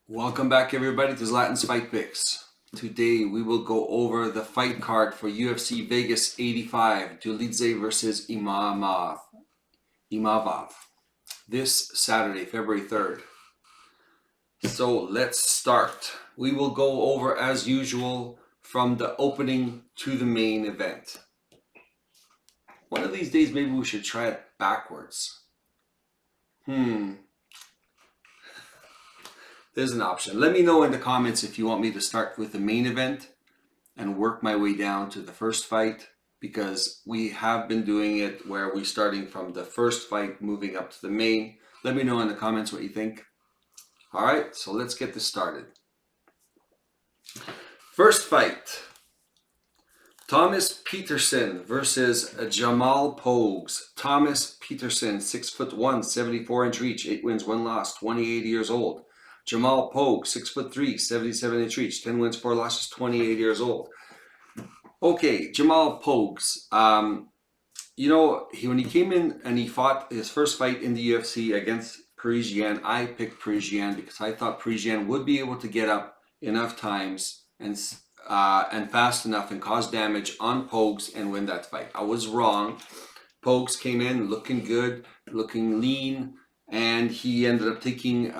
Welcome back, everybody, to Zlatan's Fight Picks. Today we will go over the fight card for UFC Vegas 85, Dolidze versus Imavov. This Saturday, February 3rd. So let's start. We will go over, as usual, from the opening to the main event. One of these days, maybe we should try it backwards. There's an option. Let me know in the comments if you want me to start with the main event and work my way down to the first fight, because we have been doing it where we're starting from the first fight, moving up to the main. Let me know in the comments what you think. All right, so let's get this started. First fight, Thomas Peterson versus Jamal Pogues. Thomas Peterson, 6'1", 74-inch reach, 8 wins, 1 loss, 28 years old. Jamal Pogues, 6'3", 77-inch reach, 10 wins, 4 losses, 28 years old. Okay, Jamal Pogues. When he came in and he fought his first fight in the UFC against Parisian, I picked Parisian because I thought Parisian would be able to get up enough times and fast enough and cause damage on Pogues and win that fight. I was wrong. Pogues came in looking good, looking lean, and he ended up taking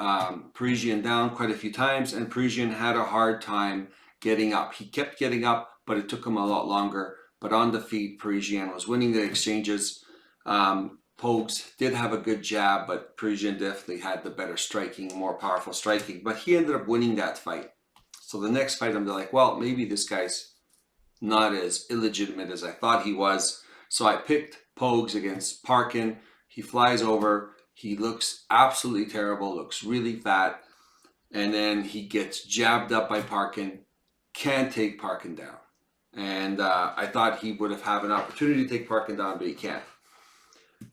Parisian down quite a few times, and Parisian had a hard time getting up. He kept getting up, but it took him a lot longer. But on the feet, Parisian was winning the exchanges. Pogues did have a good jab, but Parisian definitely had the better striking, more powerful striking. But he ended up winning that fight. So the next fight, I'm like, well, maybe this guy's not as illegitimate as I thought he was. So I picked Pogues against Parkin. He flies over. He looks absolutely terrible, looks really fat. And then he gets jabbed up by Parkin. Can't take Parkin down. And I thought he would have had an opportunity to take Parkin down, but he can't.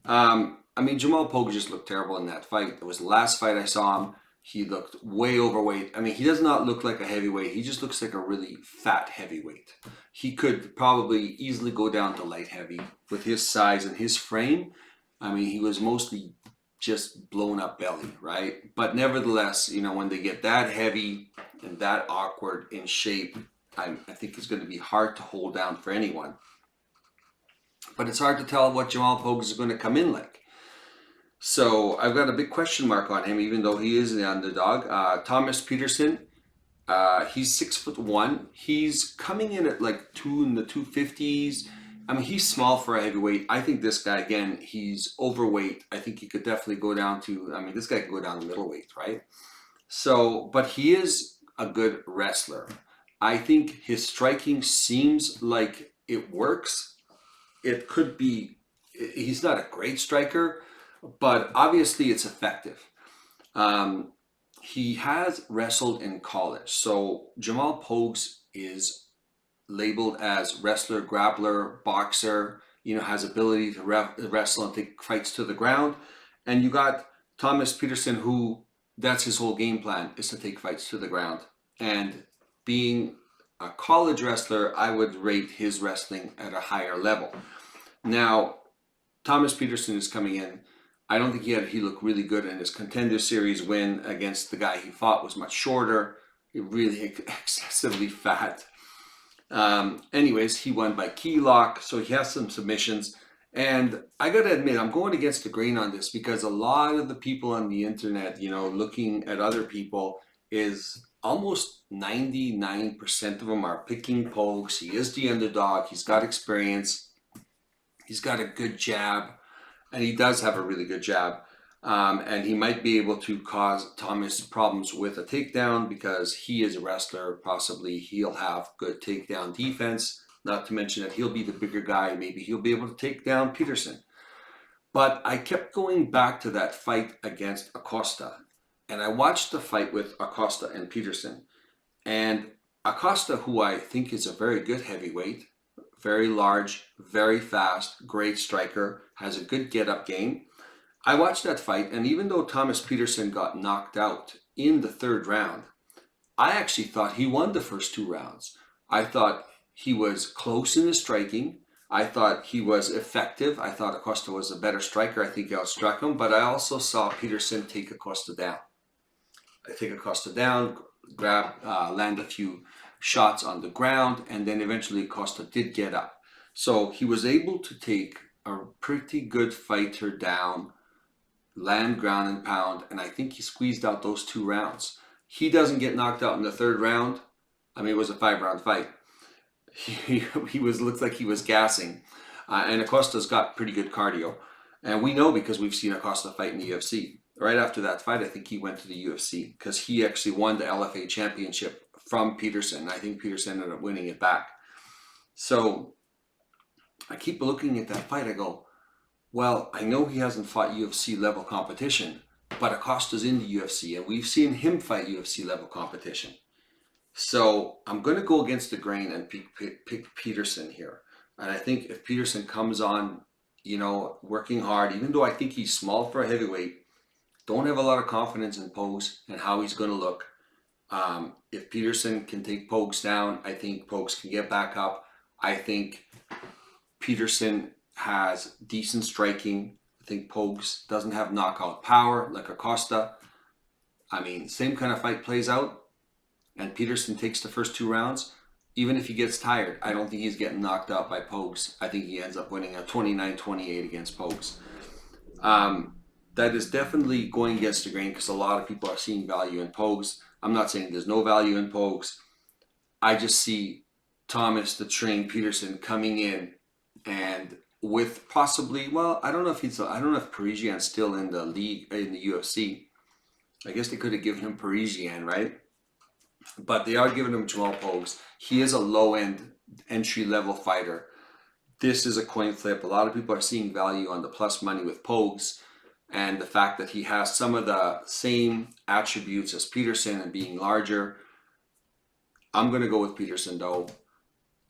Jamal Pogues just looked terrible in that fight. It was the last fight I saw him. He looked way overweight. He does not look like a heavyweight. He just looks like a really fat heavyweight. He could probably easily go down to light heavy with his size and his frame. He was mostly just blown up belly, right? But nevertheless, when they get that heavy and that awkward in shape, I think it's going to be hard to hold down for anyone. But it's hard to tell what Jamal Pogues is going to come in like. So I've got a big question mark on him, even though he is the underdog. Thomas Peterson, he's 6'1". He's coming in at like in the 250s. He's small for a heavyweight. I think this guy, again, he's overweight. I think he could definitely go down to, this guy could go down to middleweight, right? So, but he is a good wrestler. I think his striking seems like it works. It could be, he's not a great striker, but obviously it's effective. He has wrestled in college. So Jamal Pogues is labeled as wrestler, grappler, boxer, has ability to wrestle and take fights to the ground. And you got Thomas Peterson, who that's his whole game plan, is to take fights to the ground. And being a college wrestler, I would rate his wrestling at a higher level. Now, Thomas Peterson is coming in. I don't think he looked really good in his Contender Series win against the guy he fought. Was much shorter, really excessively fat. Anyways, he won by key lock, so he has some submissions. And I gotta admit, I'm going against the grain on this because a lot of the people on the internet, looking at other people, is almost 99% of them are picking Pogues. He is the underdog. He's got experience. He's got a good jab, and he does have a really good jab. And he might be able to cause Thomas problems with a takedown because he is a wrestler. Possibly he'll have good takedown defense. Not to mention that he'll be the bigger guy. Maybe he'll be able to take down Peterson. But I kept going back to that fight against Acosta. And I watched the fight with Acosta and Peterson. And Acosta, who I think is a very good heavyweight, very large, very fast, great striker, has a good get-up game. I watched that fight, and even though Thomas Peterson got knocked out in the third round, I actually thought he won the first 2 rounds. I thought he was close in his striking. I thought he was effective. I thought Acosta was a better striker. I think he outstruck him, but I also saw Peterson take Acosta down. take Acosta down, land a few shots on the ground, and then eventually Acosta did get up. So he was able to take a pretty good fighter down, land, ground, and pound, and I think he squeezed out those 2 rounds. He doesn't get knocked out in the 3rd round. I mean, it was a 5-round fight. He looks like he was gassing, and Acosta's got pretty good cardio, and we know because we've seen Acosta fight in the UFC. Right after that fight, I think he went to the UFC because he actually won the LFA championship from Peterson. I think Peterson ended up winning it back. So I keep looking at that fight. I go, well, I know he hasn't fought UFC level competition, but Acosta's in the UFC, and we've seen him fight UFC level competition. So I'm going to go against the grain and pick Peterson here. And I think if Peterson comes on, working hard, even though I think he's small for a heavyweight, don't have a lot of confidence in Pogues and how he's going to look. If Peterson can take Pogues down, I think Pogues can get back up. I think Peterson has decent striking. I think Pogues doesn't have knockout power like Acosta. I mean, same kind of fight plays out, and Peterson takes the first 2 rounds. Even if he gets tired, I don't think he's getting knocked out by Pogues. I think he ends up winning a 29-28 against Pogues. That is definitely going against the grain because a lot of people are seeing value in Pogues. I'm not saying there's no value in Pogues. I just see Thomas the Train Peterson coming in, and with possibly, well, I don't know if Parisian's still in the league, in the UFC. I guess they could have given him Parisian, right? But they are giving him Jamal Pogues. He is a low-end, entry-level fighter. This is a coin flip. A lot of people are seeing value on the plus money with Pogues, and the fact that he has some of the same attributes as Peterson and being larger. I'm going to go with Peterson, though.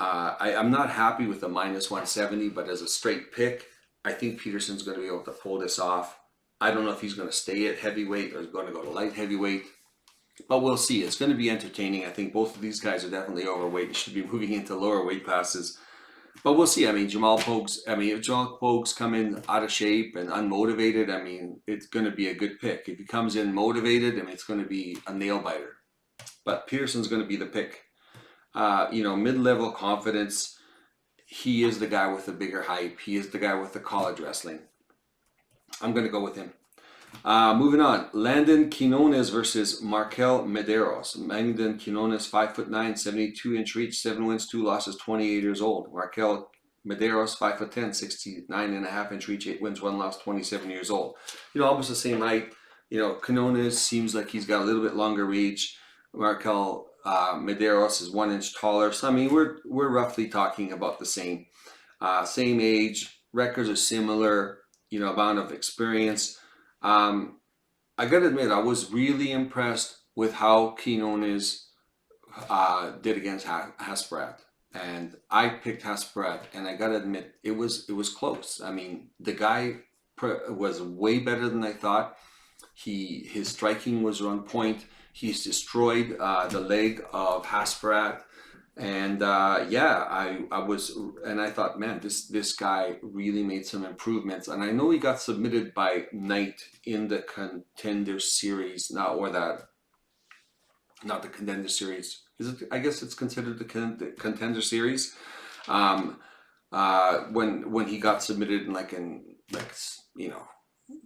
I'm not happy with the minus 170, but as a straight pick, I think Peterson's going to be able to pull this off. I don't know if he's going to stay at heavyweight or is going to go to light heavyweight, but we'll see. It's going to be entertaining. I think both of these guys are definitely overweight and should be moving into lower weight classes. But we'll see. I mean, if Jamal Pogues come in out of shape and unmotivated, I mean, it's going to be a good pick. If he comes in motivated, I mean, it's going to be a nail biter. But Peterson's going to be the pick. Mid-level confidence. He is the guy with the bigger hype. He is the guy with the college wrestling. I'm going to go with him. Moving on, Landon Quinones versus Markel Medeiros. Landon Quinones, 5'9", 72-inch reach, 7 wins, 2 losses, 28 years old. Markel Medeiros, 5'10", 69.5-inch reach, 8 wins, 1 loss, 27 years old. Almost the same height. Quinones seems like he's got a little bit longer reach. Markel Medeiros is 1 inch taller. So I mean, we're roughly talking about the same age. Records are similar. Amount of experience. I gotta admit, I was really impressed with how Quinones did against Hasbrat, and I picked Hasbrat, and I gotta admit, it was close. I mean, the guy was way better than I thought. His striking was on point. He's destroyed the leg of Hasbrat. And I thought, man, this guy really made some improvements. And I know he got submitted by Knight in the Contender Series, not the Contender Series. Is it? I guess it's considered the Contender Series. When he got submitted in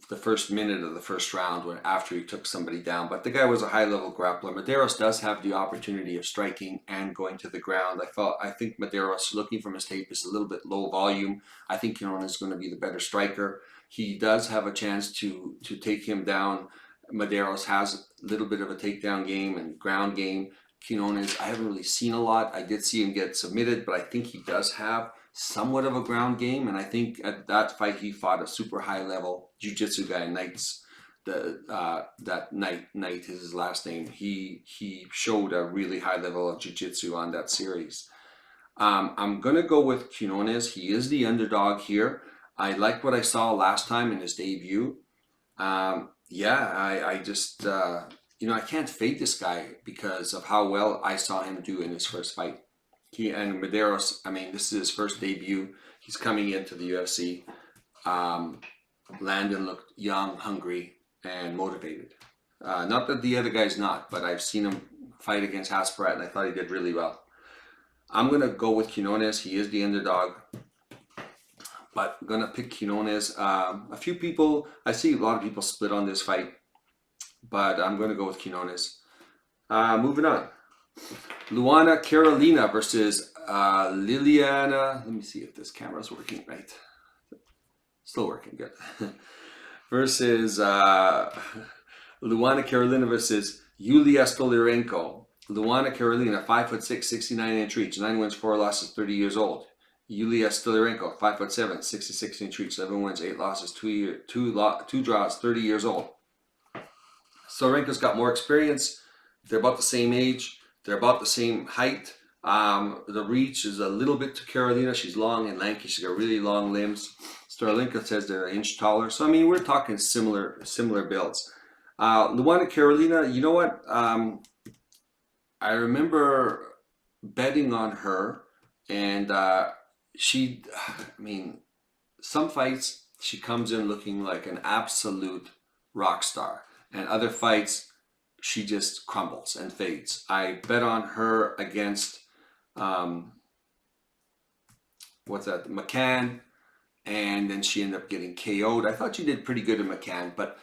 the first minute of the first round, after he took somebody down. But the guy was a high-level grappler. Medeiros does have the opportunity of striking and going to the ground. I think Medeiros, looking from his tape, is a little bit low volume. I think Quinones is going to be the better striker. He does have a chance to take him down. Medeiros has a little bit of a takedown game and ground game. Quinones, I haven't really seen a lot. I did see him get submitted, but I think he does have somewhat of a ground game, and I think at that fight he fought a super high level jiu-jitsu guy. Knight is his last name. He showed a really high level of jiu-jitsu on that series. I'm gonna go with Quinones. He is the underdog here. I like what I saw last time in his debut. I can't fade this guy because of how well I saw him do in his first fight. And Medeiros, I mean, this is his first debut. He's coming into the UFC. Landon looked young, hungry, and motivated. Not that the other guy's not, but I've seen him fight against Hasparat, and I thought he did really well. I'm going to go with Quinones. He is the underdog, but I'm going to pick Quinones. A few people, I see a lot of people split on this fight, but I'm going to go with Quinones. Moving on. Luana Carolina versus Liliana. Let me see if this camera's working right. Still working, good. Versus Luana Carolina versus Yulia Stoliarenko. Luana Carolina, 5'6", 69-inch reach, 9 wins, 4 losses, 30 years old. Yulia Stoliarenko, 5'7", 66-inch reach, 7 wins, 8 losses, 2 draws, 30 years old. Stoliarenko's got more experience. They're about the same age. They're about the same height. The reach is a little bit to Carolina. She's long and lanky. She's got really long limbs. Stoliarenko says they're an inch taller. So, I mean, we're talking similar builds. Luana Carolina, you know what? I remember betting on her, and some fights she comes in looking like an absolute rock star, and other fights she just crumbles and fades. I bet on her against McCann, and then she ended up getting KO'd. I thought she did pretty good in McCann, but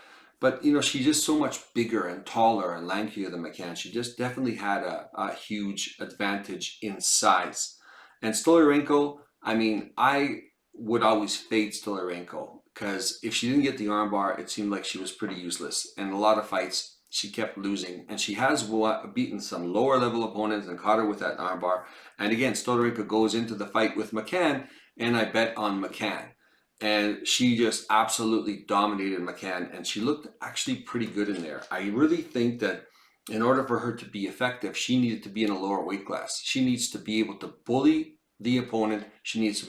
you know, she's just so much bigger and taller and lankier than McCann. She just definitely had a huge advantage in size. And Stoliarenko, I mean, I would always fade Stoliarenko, because if she didn't get the armbar, it seemed like she was pretty useless. And a lot of fights, she kept losing. And she has beaten some lower level opponents and caught her with that armbar. And again, Stoliarenko goes into the fight with McCann, and I bet on McCann. And she just absolutely dominated McCann, and she looked actually pretty good in there. I really think that in order for her to be effective, she needed to be in a lower weight class. She needs to be able to bully the opponent. She needs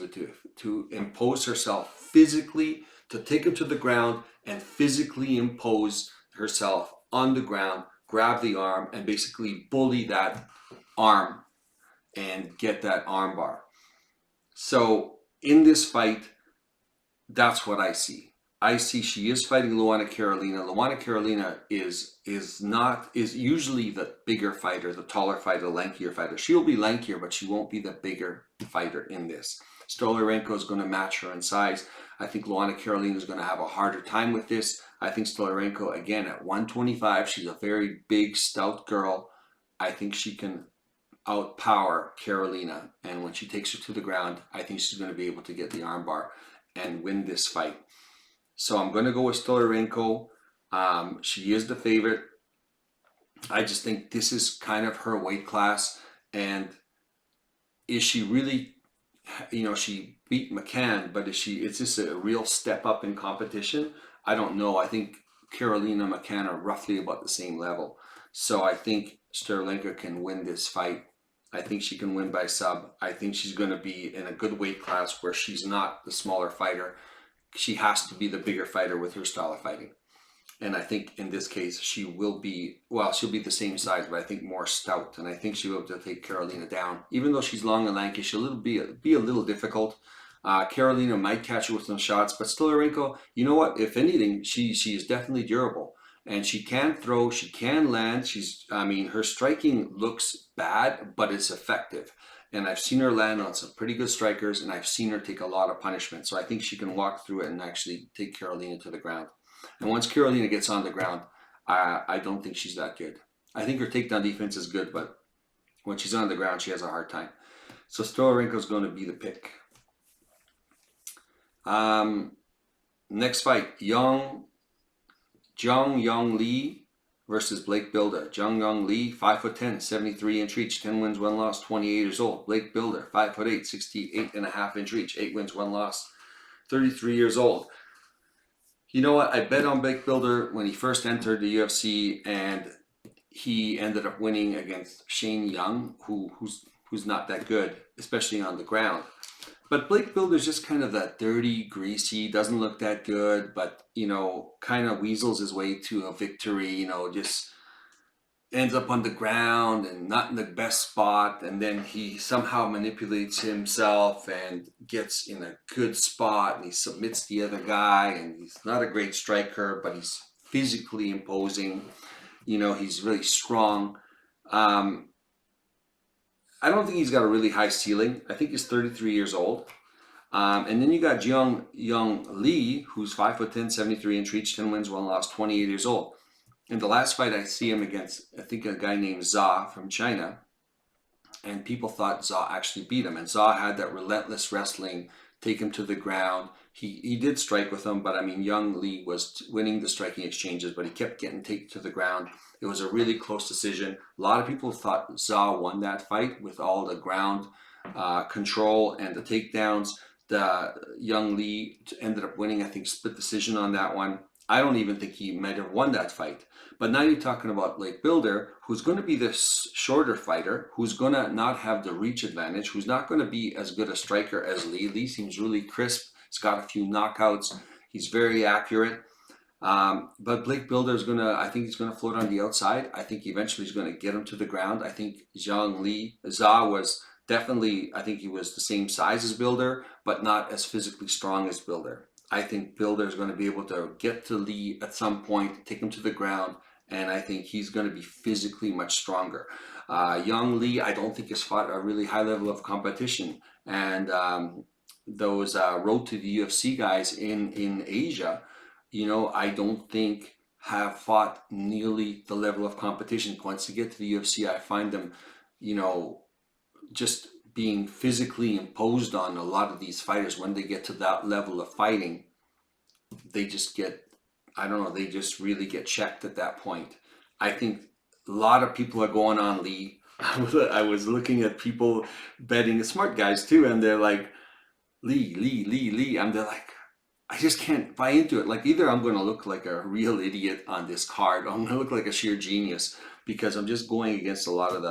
to impose herself physically, to take him to the ground and physically impose herself on the ground, grab the arm, and basically bully that arm and get that arm bar. So in this fight, that's what I see. I see she is fighting Luana Carolina. Luana Carolina is usually the bigger fighter, the taller fighter, the lankier fighter. She'll be lankier, but she won't be the bigger fighter in this. Stoliarenko is going to match her in size. I think Luana Carolina is going to have a harder time with this. I think Stoliarenko, again, at 125, she's a very big, stout girl. I think she can outpower Carolina. And when she takes her to the ground, I think she's going to be able to get the armbar and win this fight. So I'm going to go with Stoliarenko. She is the favorite. I just think this is kind of her weight class. And is she really, you know, she beat McCann, but is this a real step up in competition? I don't know. I think Carolina and McCann are roughly about the same level. So I think Stoliarenko can win this fight. I think she can win by sub. I think she's going to be in a good weight class where she's not the smaller fighter. She has to be the bigger fighter with her style of fighting. And I think in this case, she will be, well, she'll be the same size, but I think more stout. And I think she'll be able to take Carolina down. Even though she's long and lanky, she'll be a little difficult. Carolina might catch her with some shots, but Stoliarenko, you know what? If anything, she is definitely durable. And she can throw, she can land. Her striking looks bad, but it's effective. And I've seen her land on some pretty good strikers, and I've seen her take a lot of punishment. So I think she can walk through it and actually take Carolina to the ground. And once Carolina gets on the ground, I don't think she's that good. I think her takedown defense is good, but when she's on the ground, she has a hard time. So Stoliarenko is going to be the pick. Next fight, Jung Young Lee versus Blake Bilder. Jung Young Lee, 5'10", 73-inch reach, 10 wins, 1 loss, 28 years old. Blake Bilder, 5'8", 68.5-inch reach, 8 wins, 1 loss, 33 years old. You know what? I bet on Blake Bilder when he first entered the UFC, and he ended up winning against Shane Young, who's not that good, especially on the ground. But Blake Bilder's just kind of that dirty, greasy, doesn't look that good, but, you know, kind of weasels his way to a victory, you know, just ends up on the ground and not in the best spot. And then he somehow manipulates himself and gets in a good spot, and he submits the other guy, and he's not a great striker, but he's physically imposing. You know, he's really strong. Um, I don't think he's got a really high ceiling. I think he's 33 years old. And then you got Young Lee, who's 5'10", 73-inch reach, 10 wins, 1 loss, 28 years old. In the last fight, I see him against, I think, a guy named Za from China. And people thought Za actually beat him. And Za had that relentless wrestling, take him to the ground. He did strike with him, but I mean, Young Lee was winning the striking exchanges, but he kept getting taken to the ground. It was a really close decision. A lot of people thought Za won that fight with all the ground control and the takedowns. The Young Lee ended up winning, I think, split decision on that one. I don't even think he might have won that fight. But now you're talking about Blake Bilder, who's going to be this shorter fighter, who's going to not have the reach advantage, who's not going to be as good a striker as Lee. Lee seems really crisp. He's got a few knockouts. He's very accurate. But Blake Bilder is I think he's going to float on the outside. I think eventually he's going to get him to the ground. I think Za was definitely, I think he was the same size as Bilder, but not as physically strong as Bilder. I think Bilder is going to be able to get to Lee at some point, take him to the ground, and I think he's going to be physically much stronger. Young Lee, I don't think has fought a really high level of competition, and those road to the UFC guys in Asia, you know, I don't think have fought nearly the level of competition. Once they get to the UFC, I find them, you know, just being physically imposed on. A lot of these fighters, when they get to that level of fighting, they just get, I don't know, they just really get checked at that point. I think a lot of people are going on Lee. I was looking at people betting, smart guys too, and they're like, Lee. And they're like, I just can't buy into it. Like, either I'm going to look like a real idiot on this card, or I'm going to look like a sheer genius, because I'm just going against a lot of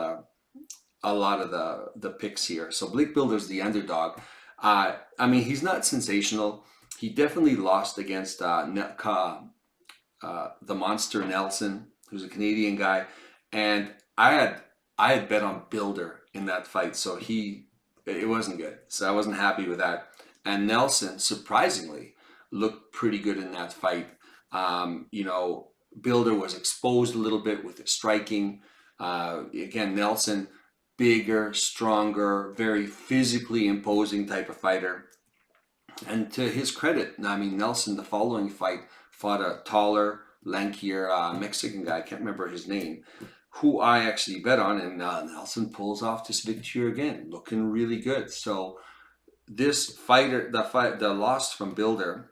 the picks here. So Blake Bilder's the underdog. I mean, he's not sensational. He definitely lost against the monster Nelson, who's a Canadian guy, and I had bet on Bilder in that fight, so it wasn't good. So I wasn't happy with that. And Nelson, surprisingly, looked pretty good in that fight. You know, Bilder was exposed a little bit with his striking. Again, Nelson, bigger, stronger, very physically imposing type of fighter. And to his credit, I mean, Nelson, the following fight, fought a taller, lankier Mexican guy, I can't remember his name, who I actually bet on, and Nelson pulls off this victory again, looking really good. So this fighter, the loss from Bilder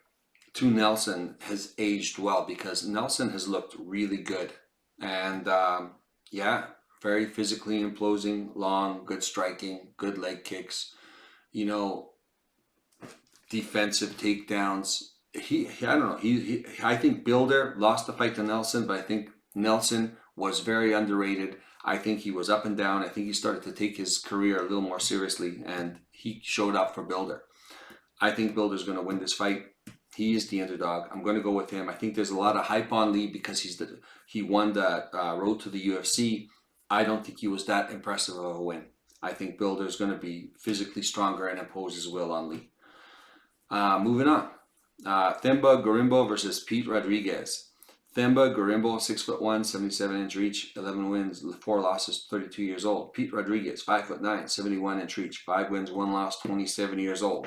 to Nelson has aged well, because Nelson has looked really good. And yeah, very physically imposing, long, good striking, good leg kicks, you know, defensive takedowns. I don't know. I think Bilder lost the fight to Nelson, but I think Nelson was very underrated. I think he was up and down. I think he started to take his career a little more seriously, and he showed up for Bilder. I think Bilder's going to win this fight. He is the underdog. I'm going to go with him. I think there's a lot of hype on Lee because he won the road to the UFC. I don't think he was that impressive of a win. I think Bilder's going to be physically stronger and impose his will on Lee. Moving on. Themba Gorimbo versus Pete Rodriguez. Themba Gorimbo, 6'1", 77-inch reach, 11 wins, 4 losses, 32 years old. Pete Rodriguez, 5'9", 71-inch reach, 5 wins, 1 loss, 27 years old.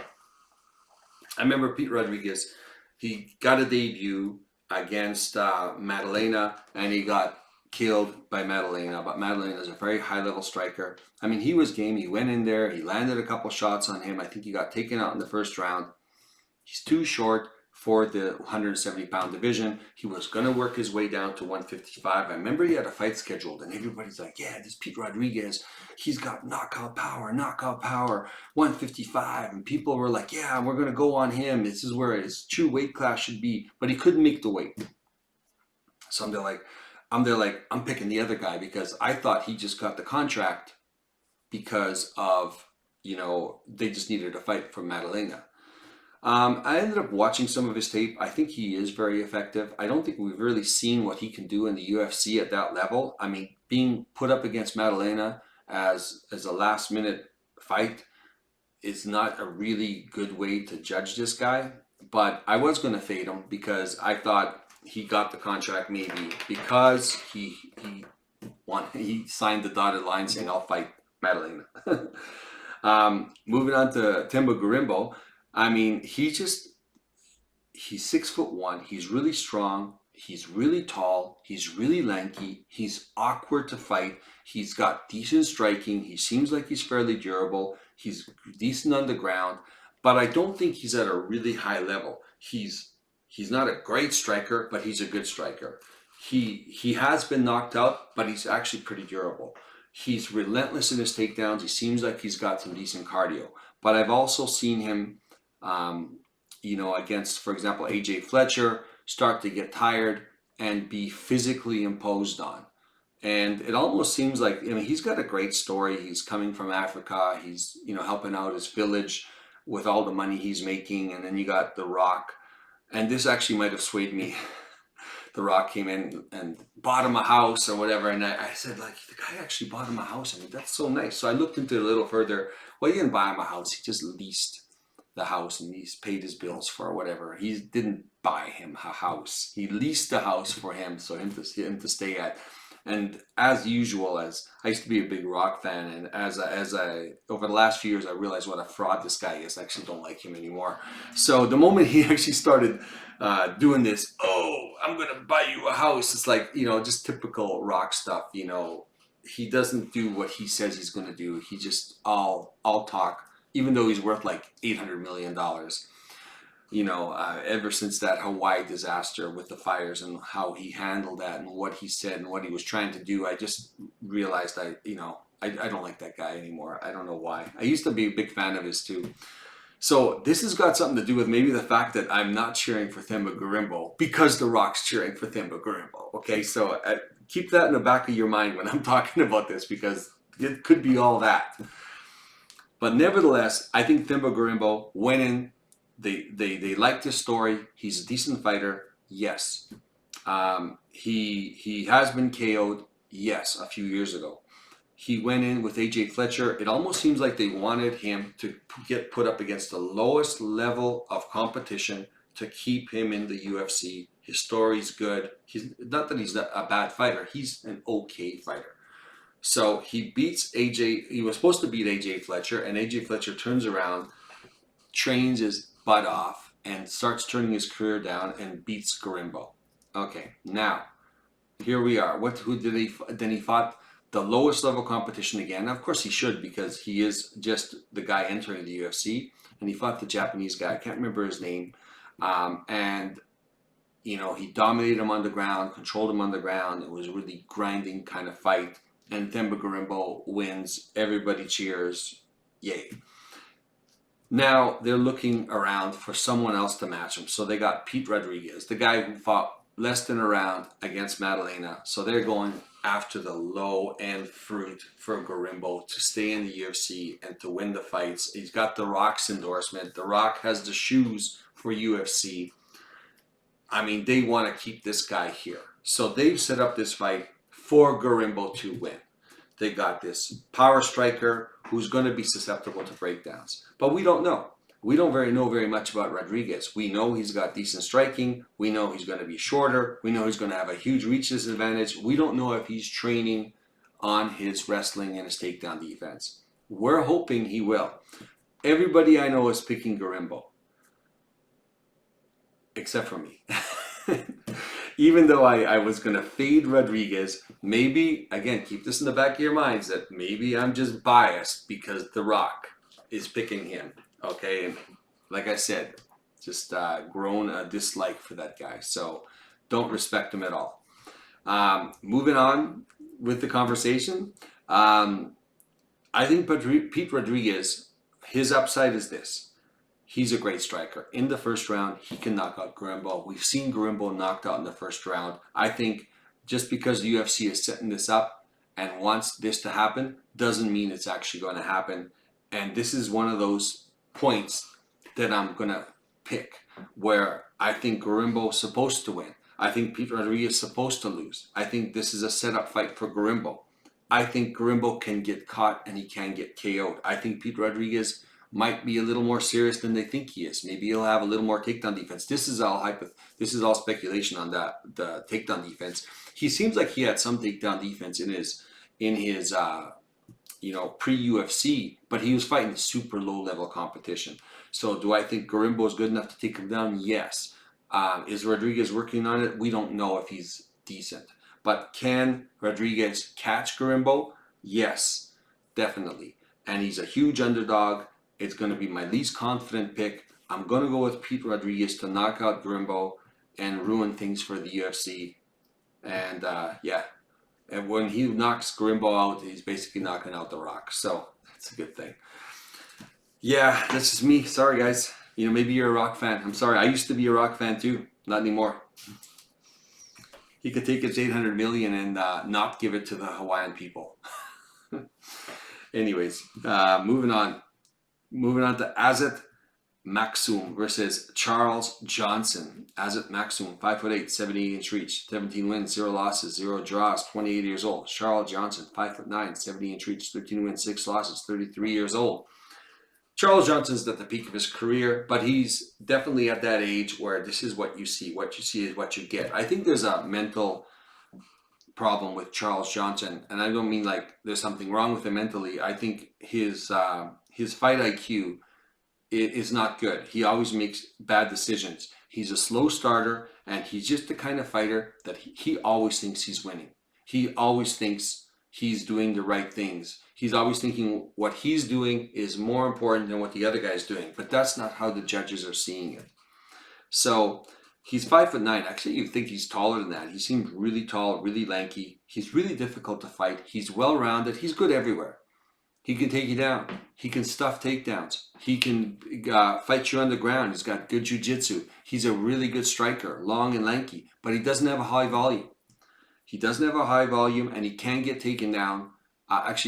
I remember Pete Rodriguez, he got a debut against Madalena, and he got killed by Madalena. But Madalena is a very high-level striker. I mean, he was game. He went in there. He landed a couple shots on him. I think he got taken out in the first round. He's too short for the 170-pound division. He was going to work his way down to 155. I remember he had a fight scheduled, and everybody's like, yeah, this Pete Rodriguez, he's got knockout power, 155. And people were like, yeah, we're going to go on him. This is where his true weight class should be. But he couldn't make the weight. So I'm there like, I'm picking the other guy, because I thought he just got the contract because of, you know, they just needed a fight from Madalena. I ended up watching some of his tape. I think he is very effective. I don't think we've really seen what he can do in the UFC at that level. I mean, being put up against Madalena as a last minute fight is not a really good way to judge this guy. But I was going to fade him because I thought he got the contract maybe because he signed the dotted line saying I'll fight Madalena. Moving on to Timba Garimbo, I mean, he's 6'1". He's really strong. He's really tall. He's really lanky. He's awkward to fight. He's got decent striking. He seems like he's fairly durable. He's decent on the ground, but I don't think he's at a really high level. He's not a great striker, but he's a good striker. He has been knocked out, but he's actually pretty durable. He's relentless in his takedowns. He seems like he's got some decent cardio. But I've also seen him, against, for example, AJ Fletcher, start to get tired and be physically imposed on. And it almost seems like, I mean, he's got a great story. He's coming from Africa. He's, helping out his village with all the money he's making. And then you got The Rock. And this actually might have swayed me. The Rock came in and bought him a house or whatever. And I said, like, the guy actually bought him a house. I mean, that's so nice. So I looked into it a little further. Well, he didn't buy him a house. He just leased the house and he's paid his bills for whatever. He didn't buy him a house. He leased the house for him, so him to stay at. And as usual, as I used to be a big Rock fan, and as I over the last few years, I realized what a fraud this guy is. I actually don't like him anymore. So the moment he actually started doing this, oh, I'm gonna buy you a house, it's like, just typical Rock stuff. He doesn't do what he says he's gonna do. He just all talk, even though he's worth like $800 million. Ever since that Hawaii disaster with the fires and how he handled that and what he said and what he was trying to do, I just realized I don't like that guy anymore. I don't know why. I used to be a big fan of his too. So this has got something to do with maybe the fact that I'm not cheering for Timba Garimbo because The Rock's cheering for Timba Garimbo. Okay, so keep that in the back of your mind when I'm talking about this, because it could be all that. But nevertheless, I think Timba Garimbo went in. They liked his story. He's a decent fighter. Yes. He has been KO'd. Yes, a few years ago. He went in with AJ Fletcher. It almost seems like they wanted him to get put up against the lowest level of competition to keep him in the UFC. His story's good. He's not that he's a bad fighter. He's an okay fighter. So he beats AJ. He was supposed to beat AJ Fletcher, and AJ Fletcher turns around, trains his butt off, and starts turning his career down and beats Garimbo. Okay, now here we are. Who did he? Then he fought the lowest level competition again. Of course he should, because he is just the guy entering the UFC, and he fought the Japanese guy. I can't remember his name, and he dominated him on the ground, controlled him on the ground. It was a really grinding kind of fight. And Timba Garimbo wins. Everybody cheers. Yay. Now they're looking around for someone else to match him. So they got Pete Rodriguez, the guy who fought less than a round against Madalena. So they're going after the low-end fruit for Garimbo to stay in the UFC and to win the fights. He's got The Rock's endorsement. The Rock has the shoes for UFC. I mean, they want to keep this guy here. So they've set up this fight for Garimbo to win. They got this power striker who's going to be susceptible to breakdowns. But we don't know. We don't know very much about Rodriguez. We know he's got decent striking. We know he's going to be shorter. We know he's going to have a huge reach disadvantage. We don't know if he's training on his wrestling and his takedown defense. We're hoping he will. Everybody I know is picking Garimbo, except for me. Even though I was going to fade Rodriguez, maybe, again, keep this in the back of your minds, that maybe I'm just biased because The Rock is picking him. Okay, and like I said, just grown a dislike for that guy. So don't respect him at all. Moving on with the conversation, I think Pete Rodriguez, his upside is this. He's a great striker. In the first round, he can knock out Garimbo. We've seen Garimbo knocked out in the first round. I think just because the UFC is setting this up and wants this to happen doesn't mean it's actually going to happen. And this is one of those points that I'm going to pick where I think Garimbo is supposed to win. I think Pete Rodriguez is supposed to lose. I think this is a setup fight for Garimbo. I think Garimbo can get caught and he can get KO'd. I think Pete Rodriguez might be a little more serious than they think he is. Maybe he'll have a little more takedown defense. This is all speculation on the takedown defense. He seems like he had some takedown defense in his pre-UFC, but he was fighting super low-level competition. So do I think Gorimbo is good enough to take him down? Yes. Is Rodriguez working on it? We don't know if he's decent. But can Rodriguez catch Gorimbo? Yes, definitely. And he's a huge underdog. It's going to be my least confident pick. I'm going to go with Pete Rodriguez to knock out Gorimbo and ruin things for the UFC. And and when he knocks Gorimbo out, he's basically knocking out The Rock. So that's a good thing. Yeah, that's just me. Sorry, guys. Maybe you're a Rock fan. I'm sorry. I used to be a Rock fan too. Not anymore. He could take his $800 million and not give it to the Hawaiian people. Anyways, moving on. Moving on to Azat Maksum versus Charles Johnson. Azat Maksum, 5'8", 78-inch reach, 17 wins, 0 losses, 0 draws, 28 years old. Charles Johnson, 5'9", 70-inch reach, 13 wins, 6 losses, 33 years old. Charles Johnson's at the peak of his career, but he's definitely at that age where this is what you see. What you see is what you get. I think there's a mental problem with Charles Johnson, and I don't mean like there's something wrong with him mentally. I think his fight IQ is not good. He always makes bad decisions. He's a slow starter, and he's just the kind of fighter that he always thinks he's winning. He always thinks he's doing the right things. He's always thinking what he's doing is more important than what the other guy's doing, but that's not how the judges are seeing it. So he's 5'9". Actually, you think he's taller than that. He seems really tall, really lanky. He's really difficult to fight. He's well-rounded. He's good everywhere. He can take you down. He can stuff takedowns. He can fight you on the ground. He's got good jiu-jitsu. He's a really good striker, long and lanky, but he doesn't have a high volume. He doesn't have a high volume, and he can get taken down. His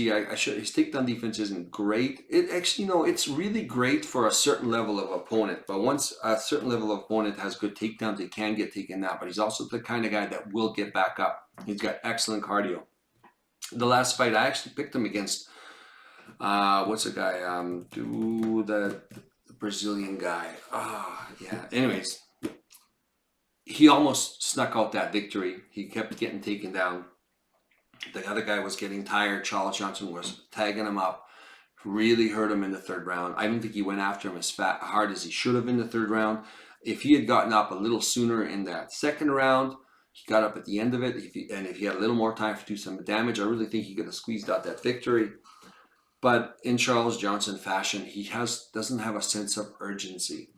takedown defense isn't great. It's really great for a certain level of opponent. But once a certain level of opponent has good takedowns, they can get taken down. But he's also the kind of guy that will get back up. He's got excellent cardio. The last fight, I actually picked him against, what's the guy? The Brazilian guy. Anyways, he almost snuck out that victory. He kept getting taken down. The other guy was getting tired. Charles Johnson was tagging him up, really hurt him in the third round. I don't think he went after him as hard as he should have in the third round. If he had gotten up a little sooner in that second round, he got up at the end of it. If he had a little more time to do some damage, I really think he could have squeezed out that victory. But in Charles Johnson fashion, he doesn't have a sense of urgency.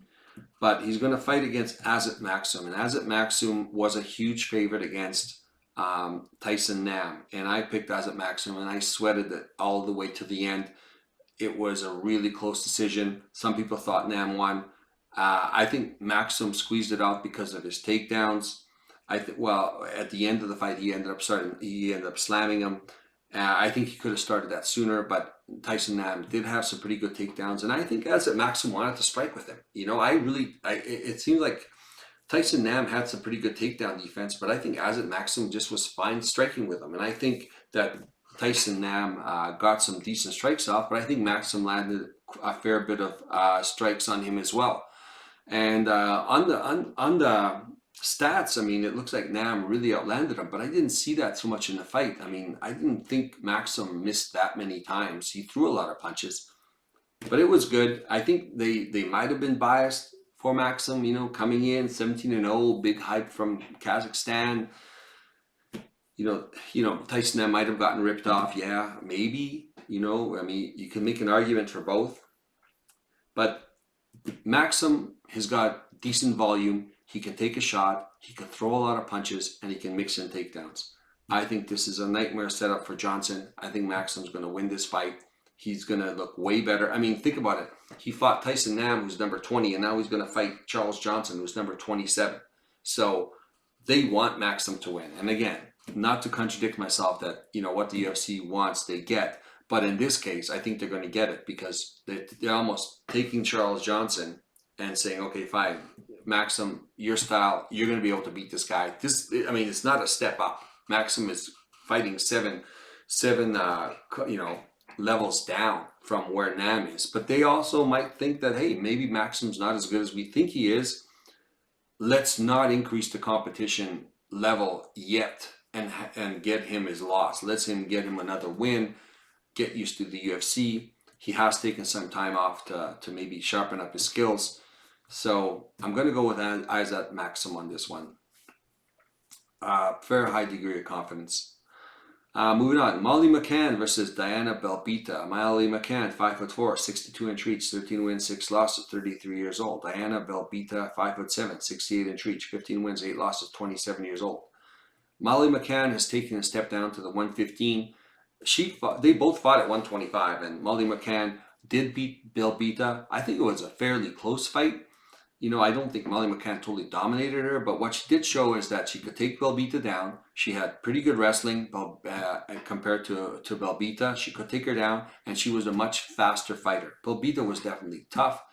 But he's going to fight against Azat Maksum, and Azat Maksum was a huge favorite against Tyson Nam, and I picked Azat Maksum, and I sweated it all the way to the end. It was a really close decision. Some people thought Nam won. I think Maksum squeezed it out because of his takedowns. At the end of the fight, he ended up slamming him. I think he could have started that sooner, but Tyson Nam did have some pretty good takedowns, and I think Azat Maksum wanted to strike with him. It seemed like Tyson Nam had some pretty good takedown defense, but I think Azat Maksum just was fine striking with him. And I think that Tyson Nam got some decent strikes off, but I think Maksum landed a fair bit of strikes on him as well. And on the stats, it looks like Nam really outlanded him, but I didn't see that so much in the fight. I didn't think Maksum missed that many times. He threw a lot of punches, but it was good. I think they might have been biased for Maksum, coming in 17-0, big hype from Kazakhstan. Tyson Nam might have gotten ripped off. Yeah, maybe. You can make an argument for both. But Maksum has got decent volume. He can take a shot. He can throw a lot of punches, and he can mix in takedowns. I think this is a nightmare setup for Johnson. I think Maksum's going to win this fight. He's going to look way better. Think about it. He fought Tyson Nam, who's number 20, and now he's going to fight Charles Johnson, who's number 27. So they want Maksum to win. And again, not to contradict myself that, what the UFC wants, they get. But in this case, I think they're going to get it because they're almost taking Charles Johnson and saying, okay, fine, Maksum, your style, you're going to be able to beat this guy. It's not a step up. Maksum is fighting seven levels down from where Nam is. But they also might think that, hey, maybe Maxim's not as good as we think he is. Let's not increase the competition level yet and get him his loss. Let's get him another win, get used to the UFC. He has taken some time off to maybe sharpen up his skills. So I'm going to go with Isaac Maxim on this one. Fair high degree of confidence. Moving on, Molly McCann versus Diana Belbita. Molly McCann, 5'4", 62-inch reach, 13 wins, 6 losses, 33 years old. Diana Belbita, 5'7", 68-inch reach, 15 wins, 8 losses, 27 years old. Molly McCann has taken a step down to the 115. They both fought at 125, and Molly McCann did beat Belbita. I think it was a fairly close fight. You know, I don't think Molly McCann totally dominated her, but what she did show is that she could take Belbita down. She had pretty good wrestling compared to Belbita. She could take her down, and she was a much faster fighter. Belbita was definitely tough.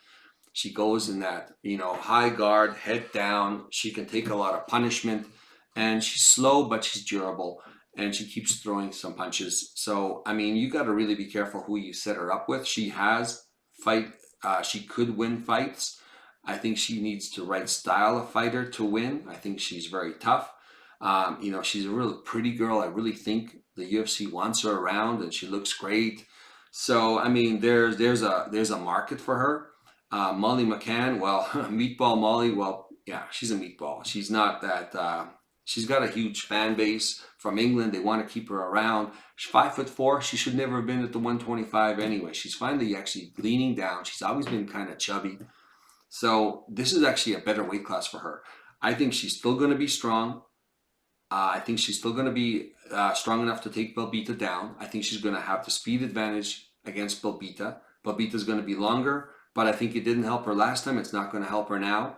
She goes in that, high guard, head down. She can take a lot of punishment, and she's slow, but she's durable, and she keeps throwing some punches. So, I mean, you got to really be careful who you set her up with. She could win fights. I think she needs the right style of fighter to win. I think she's very tough. She's a really pretty girl. I really think the UFC wants her around, and she looks great. So, I mean, there's a market for her. Molly McCann, well, Meatball Molly, well, yeah, she's a meatball. She's not that. She's got a huge fan base from England. They want to keep her around. She's 5'4". She should never have been at the 125 anyway. She's finally actually leaning down. She's always been kind of chubby. So this is actually a better weight class for her. I think she's still going to be strong. I think she's still going to be strong enough to take Belbita down. I think she's going to have the speed advantage against Belbita. Belbita's going to be longer, but I think it didn't help her last time. It's not going to help her now.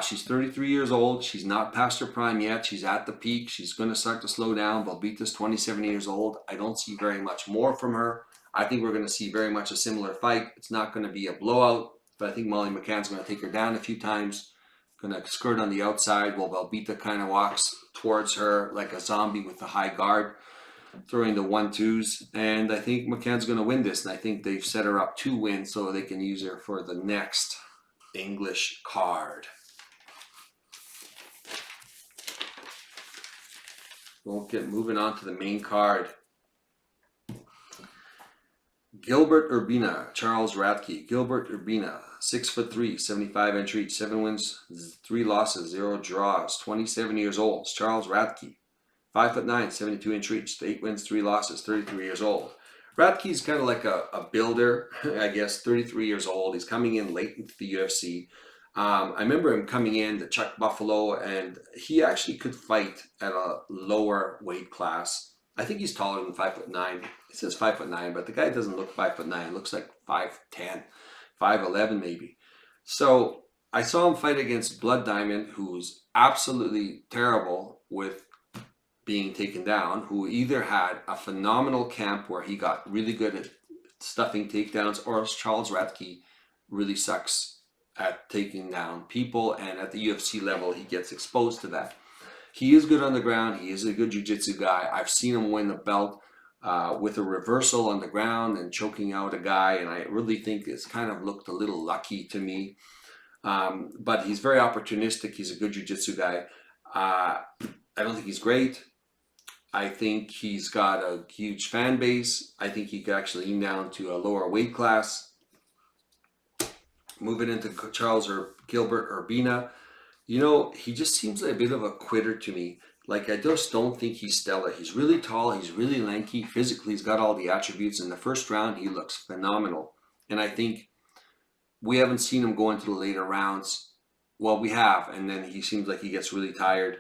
She's 33 years old. She's not past her prime yet. She's at the peak. She's going to start to slow down. Belbita's 27 years old. I don't see very much more from her. I think we're going to see very much a similar fight. It's not going to be a blowout. But I think Molly McCann's going to take her down a few times, going to skirt on the outside while Belbita kind of walks towards her like a zombie with the high guard, throwing the 1-2s. And I think McCann's going to win this, and I think they've set her up to win so they can use her for the next English card. We'll get moving on to the main card. Gilbert Urbina, Charles Radke. Gilbert Urbina, 6'3", 75-inch reach, 7 wins, 3 losses, 0 draws, 27 years old. Charles Radke, 5'9", 72-inch reach, 8 wins, 3 losses, 33 years old. Radke's kind of like a builder, I guess, 33 years old. He's coming in late into the UFC. I remember him coming in to Chuck Buffalo, and he actually could fight at a lower weight class. I think he's taller than 5'9". It says 5'9", but the guy doesn't look 5'9". It looks like 5'10", 5'11" maybe. So I saw him fight against Blood Diamond, who's absolutely terrible with being taken down, who either had a phenomenal camp where he got really good at stuffing takedowns, or Charles Radke really sucks at taking down people, and at the UFC level, he gets exposed to that. He is good on the ground. He is a good jiu-jitsu guy. I've seen him win the belt with a reversal on the ground and choking out a guy, and I really think it's kind of looked a little lucky to me. But he's very opportunistic. He's a good jiu-jitsu guy. I don't think he's great. I think he's got a huge fan base. I think he could actually lean down to a lower weight class. Moving into Charles or Gilbert Urbina, he just seems like a bit of a quitter to me. Like, I just don't think he's stellar. He's really tall. He's really lanky. Physically, he's got all the attributes. In the first round, he looks phenomenal. And I think we haven't seen him go into the later rounds. Well, we have, and then he seems like he gets really tired.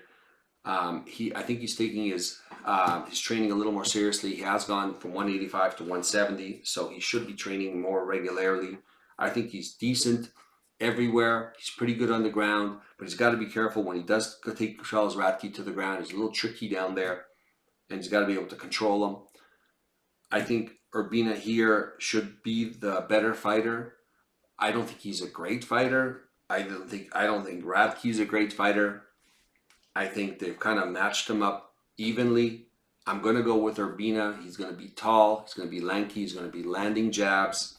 I think he's taking his training a little more seriously. He has gone from 185 to 170, so he should be training more regularly. I think he's decent everywhere. He's pretty good on the ground, but he's got to be careful when he does take Charles Radke to the ground. He's a little tricky down there, and he's got to be able to control him. I think Urbina here should be the better fighter. I don't think he's a great fighter. I don't think Radke's a great fighter. I think they've kind of matched him up evenly. I'm going to go with Urbina. He's going to be tall. He's going to be lanky. He's going to be landing jabs.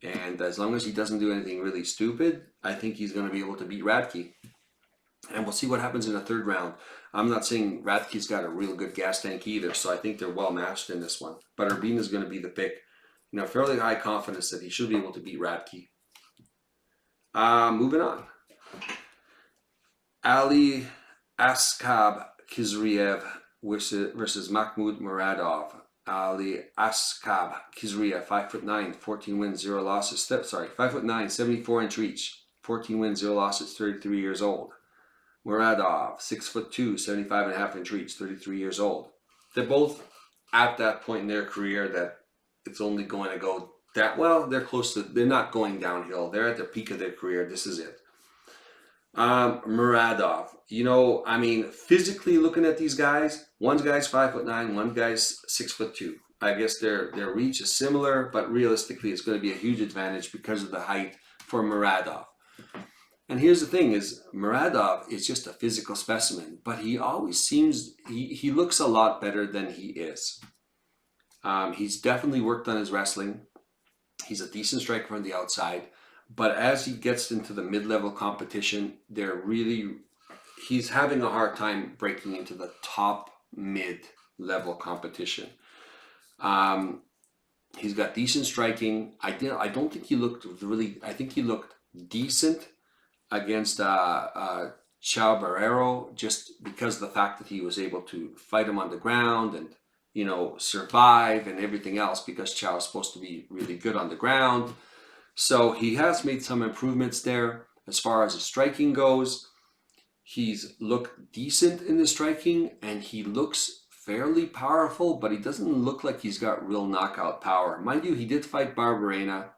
And as long as he doesn't do anything really stupid, I think he's going to be able to beat Radke. And we'll see what happens in the third round. I'm not saying Radke's got a real good gas tank either, so I think they're well matched in this one. But Urbina's going to be the pick. Fairly high confidence that he should be able to beat Radke. Moving on. Ali Askab Kizriev versus Mahmoud Muradov. Ali Askab Kizriev, 5'9", 14 wins, 0 losses. 5'9", 74-inch reach, 14 wins, 0 losses, 33 years old. Muradov, 6'2", 75.5-inch reach, 33 years old. They're both at that point in their career that it's only going to go that well. They're close to. They're not going downhill. They're at the peak of their career. This is it. Muradov, physically looking at these guys, one guy's 5'9", one guy's 6'2". I guess their reach is similar, but realistically, it's going to be a huge advantage because of the height for Muradov. And here's the thing: is Muradov is just a physical specimen, but he always seems he looks a lot better than he is. He's definitely worked on his wrestling. He's a decent striker from the outside. But as he gets into the mid-level competition, he's having a hard time breaking into the top mid-level competition. He's got decent striking. I don't think he looked really. I think he looked decent against Chao Barrero, just because of the fact that he was able to fight him on the ground and survive and everything else, because Chao is supposed to be really good on the ground. So he has made some improvements there. As far as the striking goes, he's looked decent in the striking, and he looks fairly powerful, but he doesn't look like he's got real knockout power. Mind you, he did fight Barberena,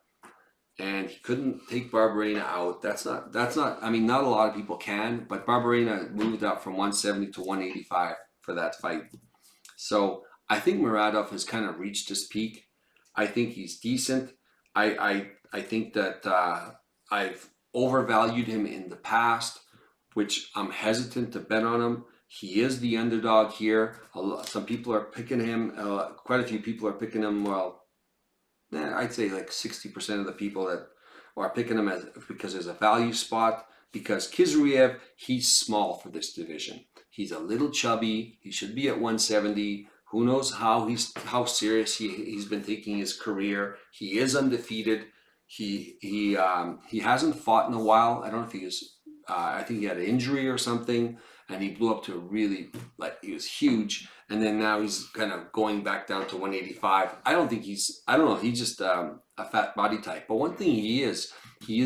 and he couldn't take Barberena out. That's not, not a lot of people can, but Barberena moved up from 170 to 185 for that fight. So I think Muradov has kind of reached his peak. I think he's decent. I think that I've overvalued him in the past, which I'm hesitant to bet on him. He is the underdog here. Some people are picking him. Quite a few people are picking him. Well, I'd say like 60% of the people that are picking him because there's a value spot. Because Kizriev, he's small for this division. He's a little chubby. He should be at 170. Who knows how serious he's been taking his career. He is undefeated. He hasn't fought in a while. I don't know if he was. I think he had an injury or something, and he blew up to really, he was huge. And then now he's kind of going back down to 185. I don't know. He's just a fat body type. But one thing he is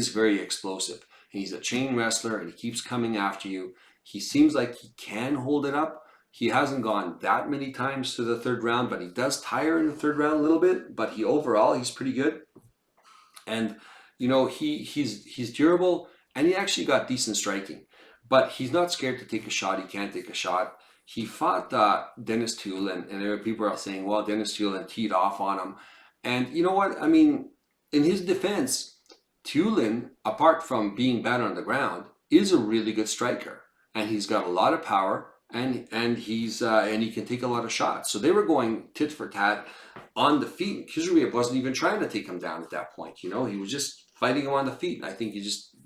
very explosive. And he's a chain wrestler, and he keeps coming after you. He seems like he can hold it up. He hasn't gone that many times to the third round, but he does tire in the third round a little bit. But he's pretty good. And he's durable, and he actually got decent striking. But he's not scared to take a shot. He can take a shot. He fought Dennis Tulin, and there are people are saying, well, Dennis Tulin teed off on him. And you know what? In his defense, Tulin, apart from being bad on the ground, is a really good striker, and he's got a lot of power. And he can take a lot of shots. So they were going tit for tat on the feet. Kizriev wasn't even trying to take him down at that point. He was just fighting him on the feet. And I think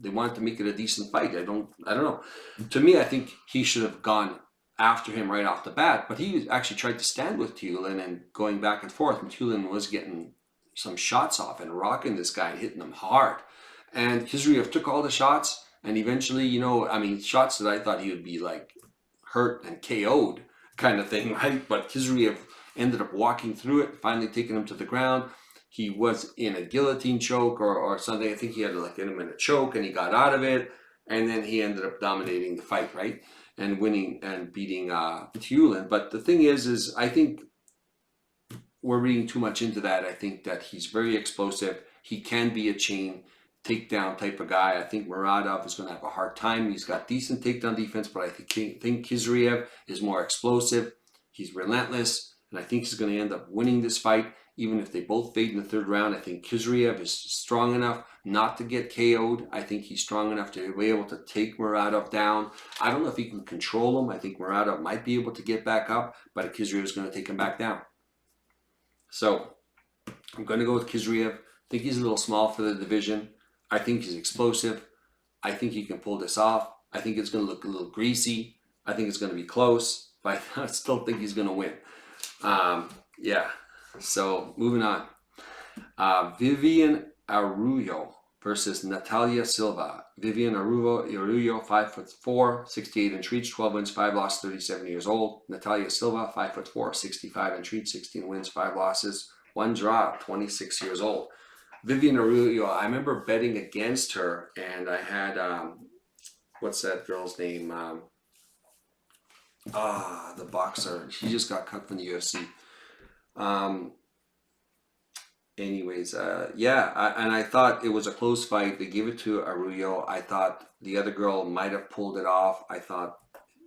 they wanted to make it a decent fight. I don't know. To me, I think he should have gone after him right off the bat. But he actually tried to stand with Tulin and going back and forth. And Tulin was getting some shots off and rocking this guy and hitting him hard. And Kizriev took all the shots. And eventually, shots that I thought he would be hurt and KO'd kind of thing, right? But Kizriev ended up walking through it, finally taking him to the ground. He was in a guillotine choke or something. I think he had to get him in a choke, and he got out of it. And then he ended up dominating the fight, right? And winning and beating Tulin. But the thing is I think we're reading too much into that. I think that he's very explosive. He can be a chain takedown type of guy. I think Muradov is going to have a hard time. He's got decent takedown defense, but I think Kizriev is more explosive. He's relentless. and I think he's going to end up winning this fight. Even if they both fade in the third round, I think Khizriev is strong enough not to get KO'd. I think he's strong enough to be able to take Muradov down. I don't know if he can control him. I think Muradov might be able to get back up, but Khizriev is going to take him back down. So I'm going to go with Khizriev. I think he's a little small for the division. I think he's explosive. I think he can pull this off. I think it's going to look a little greasy. I think it's going to be close, but I still think he's going to win. Yeah. So moving on. Vivian Arroyo versus Natalia Silva. Vivian Arroyo, 5'4", 68 inch reach, 12 wins, 5 losses, 37 years old. Natalia Silva, 5'4", 65 inch reach, 16 wins, 5 losses, 1 draw, 26 years old. Vivian Arroyo, I remember betting against her, and I had, what's that girl's name? The boxer. She just got cut from the UFC. And I thought it was a close fight. They gave it to Arroyo. I thought the other girl might have pulled it off. I thought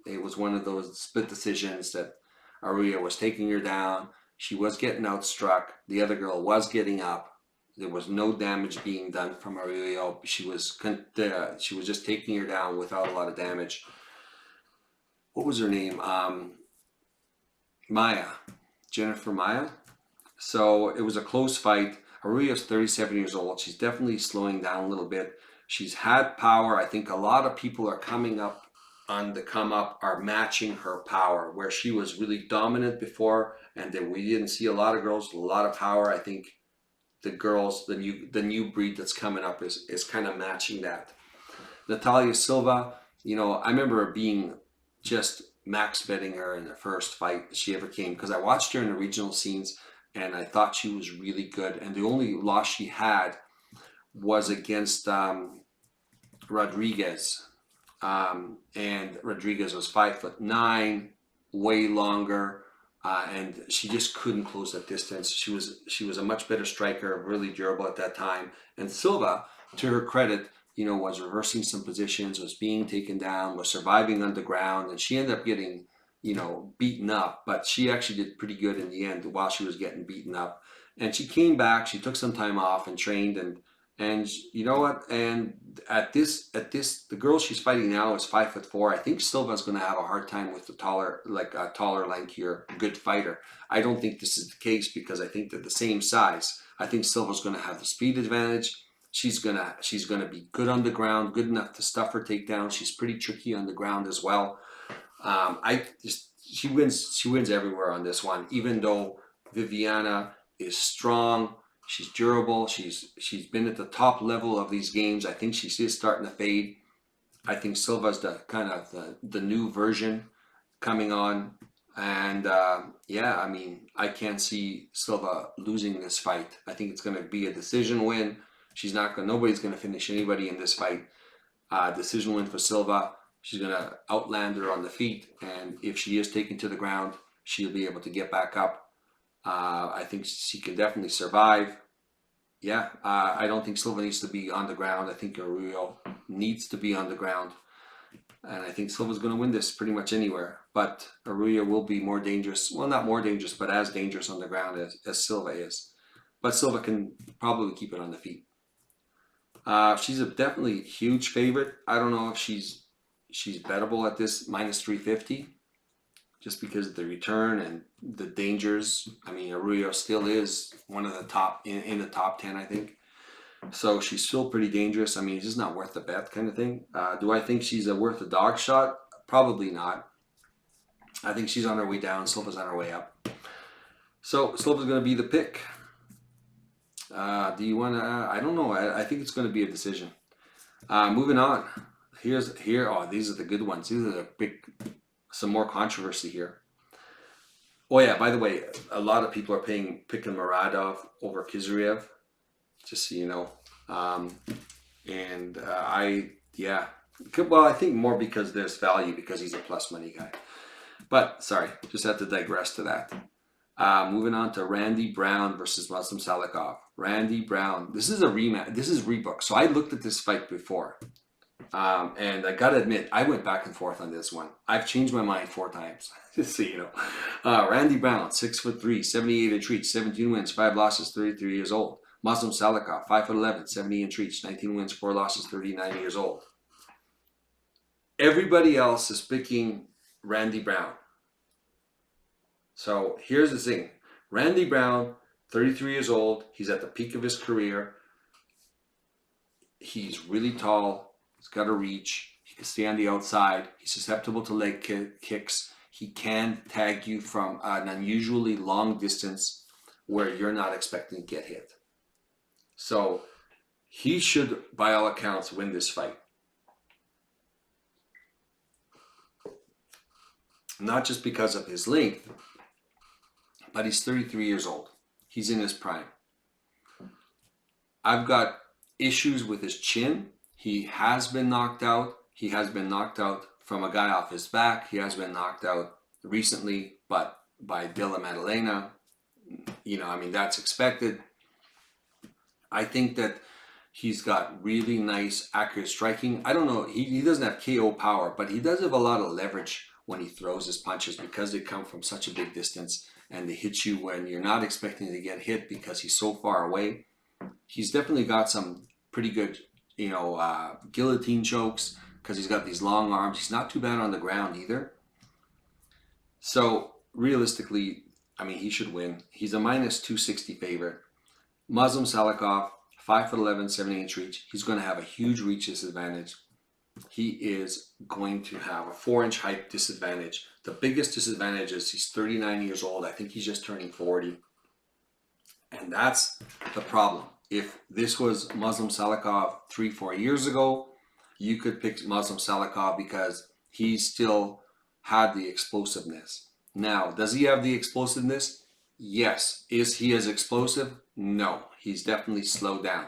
it was one of those split decisions that Arroyo was taking her down. She was getting outstruck. The other girl was getting up. There was no damage being done from Arroyo. She was just taking her down without a lot of damage. What was her name? Maya. Jennifer Maya. So it was a close fight. Arroyo's 37 years old. She's definitely slowing down a little bit. She's had power. I think a lot of people are coming up on the come up, are matching her power, where she was really dominant before, and then we didn't see a lot of girls with a lot of power. I think the girls, the new breed that's coming up is kind of matching that. Natalia Silva, I remember being just max betting her in the first fight she ever came, because I watched her in the regional scenes and I thought she was really good. And the only loss she had was against Rodriguez. And Rodriguez was 5'9", way longer, and she just couldn't close that distance. She was a much better striker, really durable at that time. And Silva, to her credit, was reversing some positions, was being taken down, was surviving underground, and she ended up getting beaten up, but she actually did pretty good in the end while she was getting beaten up. And she came back, she took some time off and trained, and you know what? And at this, the girl she's fighting now is 5'4". I think Silva's going to have a hard time with the taller, lankier, good fighter. I don't think this is the case, because I think they're the same size. I think Silva's going to have the speed advantage. She's gonna be good on the ground, good enough to stuff her takedown. She's pretty tricky on the ground as well. She wins everywhere on this one. Even though Viviana is strong, she's durable. She's been at the top level of these games. I think she's just starting to fade. I think Silva's the kind of the new version coming on, and I can't see Silva losing this fight. I think it's going to be a decision win. Nobody's going to finish anybody in this fight. Decision win for Silva. She's going to outland her on the feet, and if she is taken to the ground, she'll be able to get back up. I think she can definitely survive. I don't think Silva needs to be on the ground. I think Arroyo needs to be on the ground, and I think Silva's going to win this pretty much anywhere. But Arroyo will be more dangerous. Well, not more dangerous, but as dangerous on the ground as Silva is. But Silva can probably keep it on the feet. She's definitely a huge favorite. I don't know if she's bettable at this -350, just because of the return and the dangers. I mean, Arroyo still is one of the top in the top 10, I think. So she's still pretty dangerous. I mean, it's just not worth the bet kind of thing. Do I think she's worth a dog shot? Probably not. I think she's on her way down. Silva's on her way up. So Silva's going to be the pick. Do you want to? I don't know. I think it's going to be a decision. Moving on. These are the good ones. These are some more controversy here. Oh yeah, by the way, a lot of people are picking Muradov over Khizriev, just so you know. I think more because there's value, because he's a plus money guy. But sorry, just had to digress to that. Moving on to Randy Brown versus Muslim Salikov. Randy Brown. This is a rematch. This is rebook. So I looked at this fight before. And I gotta admit, I went back and forth on this one. I've changed my mind 4 times, just so you know. Randy Brown, 6'3", 78-inch reach, 17 wins, 5 losses, 33 years old. Muslim Salikov, 5'11", 70-inch reach, 19 wins, 4 losses, 39 years old. Everybody else is picking Randy Brown. So here's the thing. Randy Brown, 33 years old. He's at the peak of his career. He's really tall. He's got a reach. He can stay on the outside. He's susceptible to leg kicks. He can tag you from an unusually long distance where you're not expecting to get hit. So he should, by all accounts, win this fight. Not just because of his length, but he's 33 years old. He's in his prime. I've got issues with his chin. He has been knocked out. He has been knocked out from a guy off his back. He has been knocked out recently, but by Dylan Madalena. You know, I mean, that's expected. I think that he's got really nice, accurate striking. I don't know, he doesn't have KO power, but he does have a lot of leverage when he throws his punches because they come from such a big distance and they hit you when you're not expecting to get hit because he's so far away. He's definitely got some pretty good, you know, guillotine chokes because he's got these long arms. He's not too bad on the ground either. So realistically, I mean, he should win. He's a minus 260 favorite. Muslim Salikov, 5'11", 70-inch reach. He's going to have a huge reach disadvantage. He is going to have a 4-inch height disadvantage. The biggest disadvantage is he's 39 years old. I think he's just turning 40. And that's the problem. If this was Muslim Salikov 3-4 years ago, you could pick Muslim Salikov because he still had the explosiveness. Now, does he have the explosiveness? Yes. Is he as explosive? No. He's definitely slowed down.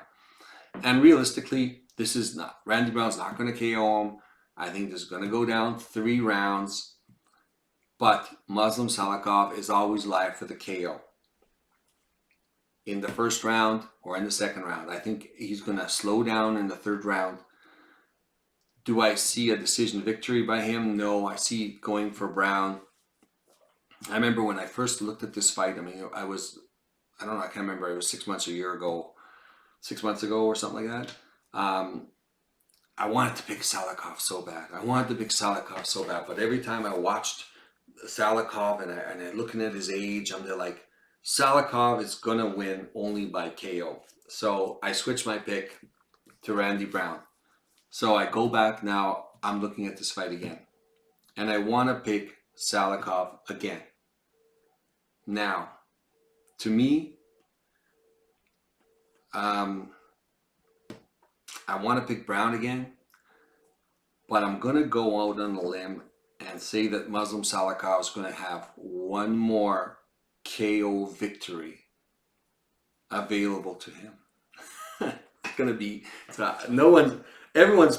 And realistically, this is not, Randy Brown's not going to KO him. I think this is going to go down 3 rounds. But Muslim Salikov is always live for the KO. In the first round or in the second round. I think he's going to slow down in the 3rd round. Do I see a decision victory by him? No, I see going for Brown. I remember when I first looked at this fight, I mean, I don't know, I can't remember, it was 6 months, 6 months ago or something like that. I wanted to pick Salikov so bad. But every time I watched Salikov and I looking at his age, I'm there like, Salikov is going to win only by KO. So I switched my pick to Randy Brown. So I go back now, I'm looking at this fight again. And I want to pick Salikov again. Now, to me, I want to pick Brown again, but I'm going to go out on a limb and say that Muslim Salikov is going to have one more KO victory available to him. It's going to be, everyone's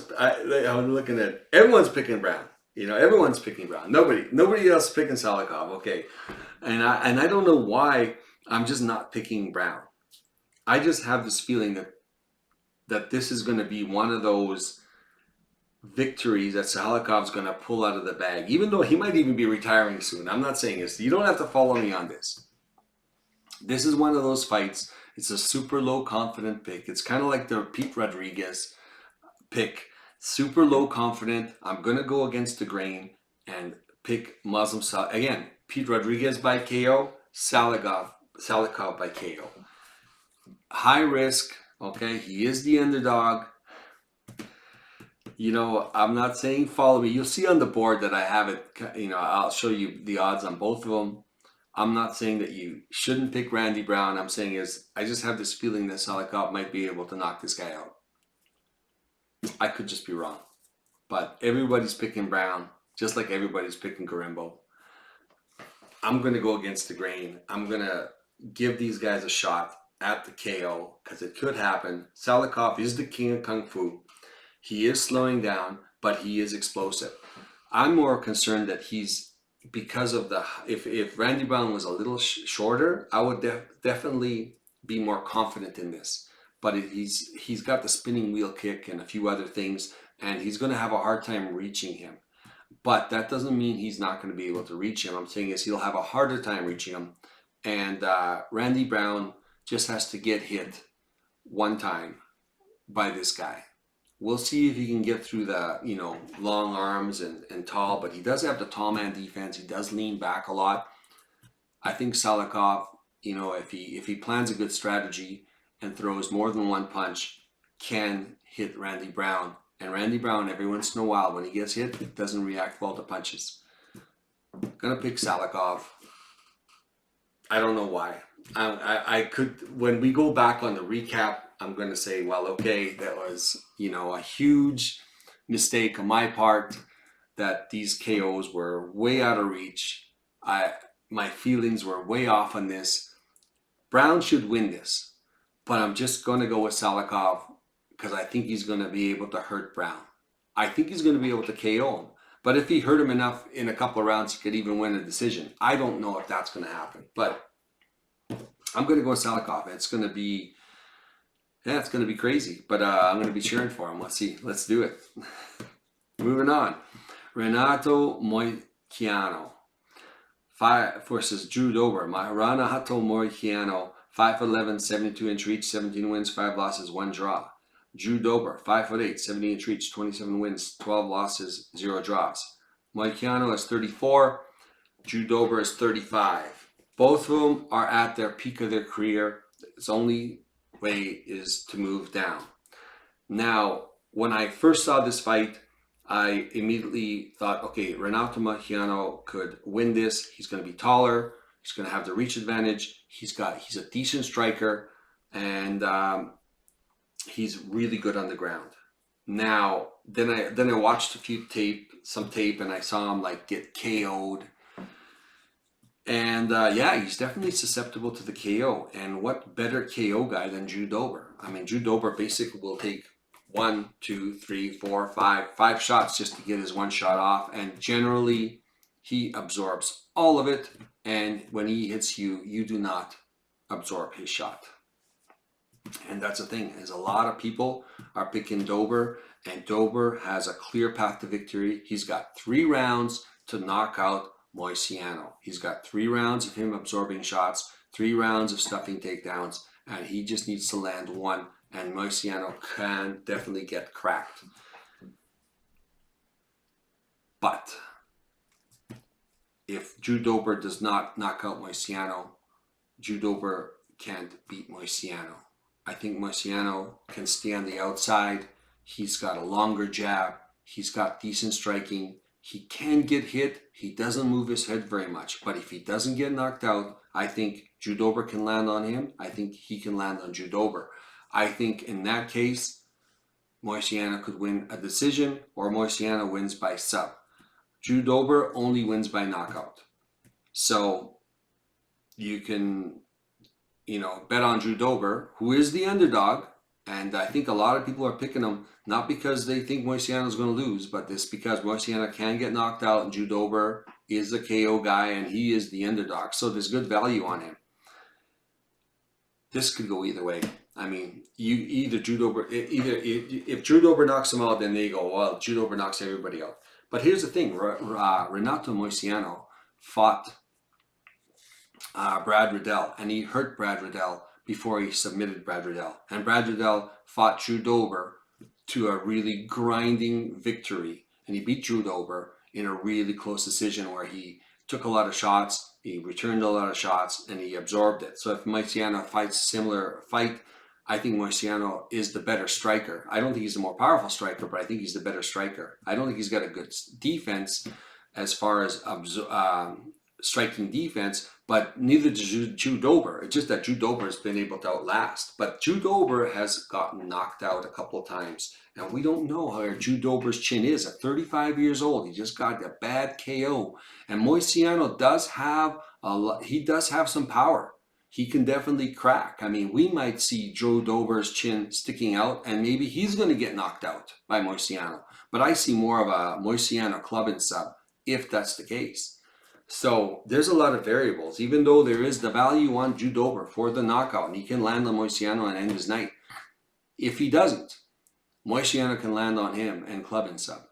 picking Brown. You know, everyone's picking Brown. Nobody else is picking Salikov. Okay. And I don't know why I'm just not picking Brown. I just have this feeling that this is going to be one of those victories that Salikov's going to pull out of the bag, even though he might even be retiring soon. I'm not saying this. You don't have to follow me on this. This is one of those fights. It's a super low confident pick. It's kind of like the Pete Rodriguez pick. Super low confident. I'm going to go against the grain and pick Muslim Salikov. Again, Pete Rodriguez by KO, Salikov by KO. High risk. Okay, he is the underdog. You know, I'm not saying follow me. You'll see on the board that I have it. You know, I'll show you the odds on both of them. I'm not saying that you shouldn't pick Randy Brown. I'm saying I just have this feeling that Salikov might be able to knock this guy out. I could just be wrong. But everybody's picking Brown, just like everybody's picking Garimbo. I'm going to go against the grain. I'm going to give these guys a shot at the KO because it could happen. Salikov is the king of Kung Fu. He is slowing down, but he is explosive. I'm more concerned that because of if Randy Brown was a little shorter, I would definitely be more confident in this. But he's got the spinning wheel kick and a few other things and he's going to have a hard time reaching him. But that doesn't mean he's not going to be able to reach him. I'm saying is he'll have a harder time reaching him. And Randy Brown just has to get hit one time by this guy. We'll see if he can get through the, long arms and tall, but he does have the tall man defense. He does lean back a lot. I think Salikov, if he plans a good strategy and throws more than one punch, can hit Randy Brown. And Randy Brown, every once in a while, when he gets hit, doesn't react well to punches. Gonna pick Salikov. I don't know why. I could, when we go back on the recap, I'm going to say, well, okay, that was, a huge mistake on my part, that these KOs were way out of reach. My feelings were way off on this. Brown should win this, but I'm just going to go with Salikov because I think he's going to be able to hurt Brown. I think he's going to be able to KO him. But if he hurt him enough in a couple of rounds, he could even win a decision. I don't know if that's going to happen, but I'm going to go with Salikov. It's going to be crazy, but I'm going to be cheering for him. Let's see. Let's do it. Moving on. Renato Moicano versus Drew Dober. Renato Moicano, 5'11", 72-inch reach, 17 wins, 5 losses, 1 draw. Drew Dober, 5'8", 70-inch reach, 27 wins, 12 losses, 0 draws. Moicano is 34. Drew Dober is 35. Both of them are at their peak of their career. Its only way is to move down. Now, when I first saw this fight, I immediately thought, okay, Renato Moicano could win this. He's going to be taller. He's going to have the reach advantage. He's a decent striker, and he's really good on the ground. Now, then I watched some tape, and I saw him get KO'd. And he's definitely susceptible to the KO. And what better KO guy than Drew Dober? I mean, Drew Dober basically will take 1, 2, 3, 4, 5 shots just to get his one shot off. And generally, he absorbs all of it. And when he hits you, you do not absorb his shot. And that's the thing, is a lot of people are picking Dober, and Dober has a clear path to victory. He's got 3 rounds to knock out Moicano. He's got 3 rounds of him absorbing shots, 3 rounds of stuffing takedowns, and he just needs to land one, and Moicano can definitely get cracked. But if Drew Dober does not knock out Moicano, Drew Dober can't beat Moicano. I think Moicano can stay on the outside. He's got a longer jab. He's got decent striking. He can get hit. He doesn't move his head very much. But if he doesn't get knocked out, I think Drew Dober can land on him. I think he can land on Drew Dober. I think in that case, Moicano could win a decision, or Moicano wins by sub. Drew Dober only wins by knockout. So you can, bet on Drew Dober, who is the underdog. And I think a lot of people are picking him not because they think Moicano is going to lose, but it's because Moicano can get knocked out and Drew Dober is a KO guy and he is the underdog. So there's good value on him. This could go either way. I mean, if Drew Dober knocks him out, then they go, well, Drew Dober knocks everybody out. But here's the thing, Renato Moicano fought Brad Riddell, and he hurt Brad Riddell before he submitted Brad Riddell. And Brad Riddell fought Drew Dober to a really grinding victory. And he beat Drew Dober in a really close decision where he took a lot of shots, he returned a lot of shots, and he absorbed it. So if Moicano fights a similar fight, I think Moicano is the better striker. I don't think he's the more powerful striker, but I think he's the better striker. I don't think he's got a good defense as far as striking defense, but neither does Drew Dober. It's just that Drew Dober has been able to outlast. But Drew Dober has gotten knocked out a couple of times. And we don't know how Drew Dober's chin is. At 35 years old, he just got a bad KO. And Moicano does have some power. He can definitely crack. I mean, we might see Drew Dober's chin sticking out, and maybe he's going to get knocked out by Moicano. But I see more of a Moicano club and sub, if that's the case. So there's a lot of variables, even though there is the value on Drew Dober for the knockout, and he can land on Moicano and end his night. If he doesn't, Moisiano can land on him and club and sub.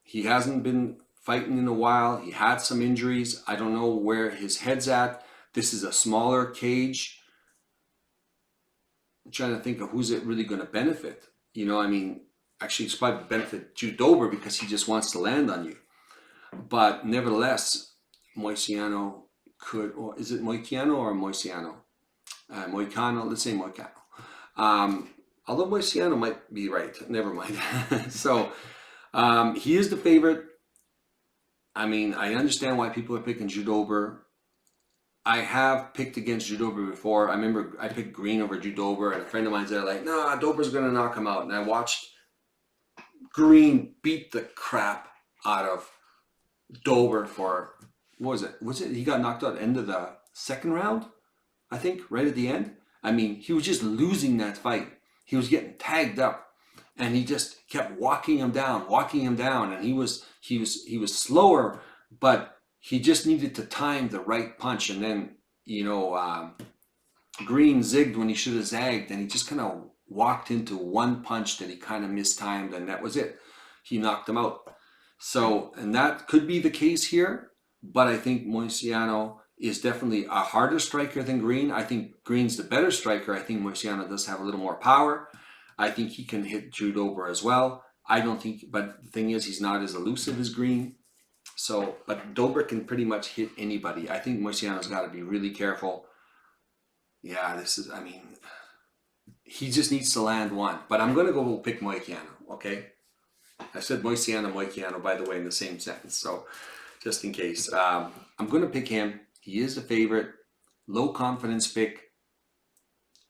He hasn't been fighting in a while. He had some injuries. I don't know where his head's at. This is a smaller cage. I'm trying to think of who's it really going to benefit. You know, I mean, actually, it's probably benefit Jude Dober because he just wants to land on you. But nevertheless, Moisiano could, or is it Moicano or Moisiano? Moicano, let's say Moicano. Although Moisiano might be right. Never mind. So he is the favorite. I mean, I understand why people are picking Jude Dober. I have picked against Jude Dober before. I remember I picked Green over Jude Dober, and a friend of mine said, like, nah, Dober's going to knock him out. And I watched Green beat the crap out of Dober for, what was it? Was it he got knocked out at the end of the second round? I think, right at the end. I mean, he was just losing that fight. He was getting tagged up, and he just kept walking him down, and he was slower, but he just needed to time the right punch. And then, you know, Green zigged when he should have zagged, and he just kind of walked into one punch that he kind of mistimed, and that was it. He knocked him out. So, and that could be the case here, but I think Moisiano is definitely a harder striker than Green. I think Green's the better striker. I think Moisiano does have a little more power. I think he can hit Jude Dober as well. I don't think, but the thing is, he's not as elusive as Green. So, but Dober can pretty much hit anybody. I think Moisiano's got to be really careful. Yeah, this is, I mean, he just needs to land one. But I'm going to go pick Moicano, okay? I said Moicano, by the way, in the same sentence. So, just in case. I'm going to pick him. He is the favorite. Low confidence pick. I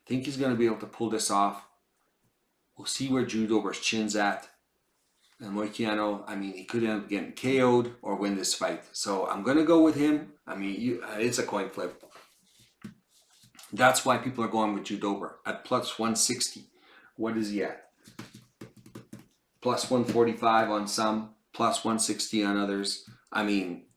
think he's going to be able to pull this off. We'll see where Jude Dober's chin's at. And Moicano, I mean, he could end up getting KO'd or win this fight. So I'm going to go with him. I mean, it's a coin flip. That's why people are going with Jude Dober at plus 160. What is he at? Plus 145 on some, plus 160 on others. I mean,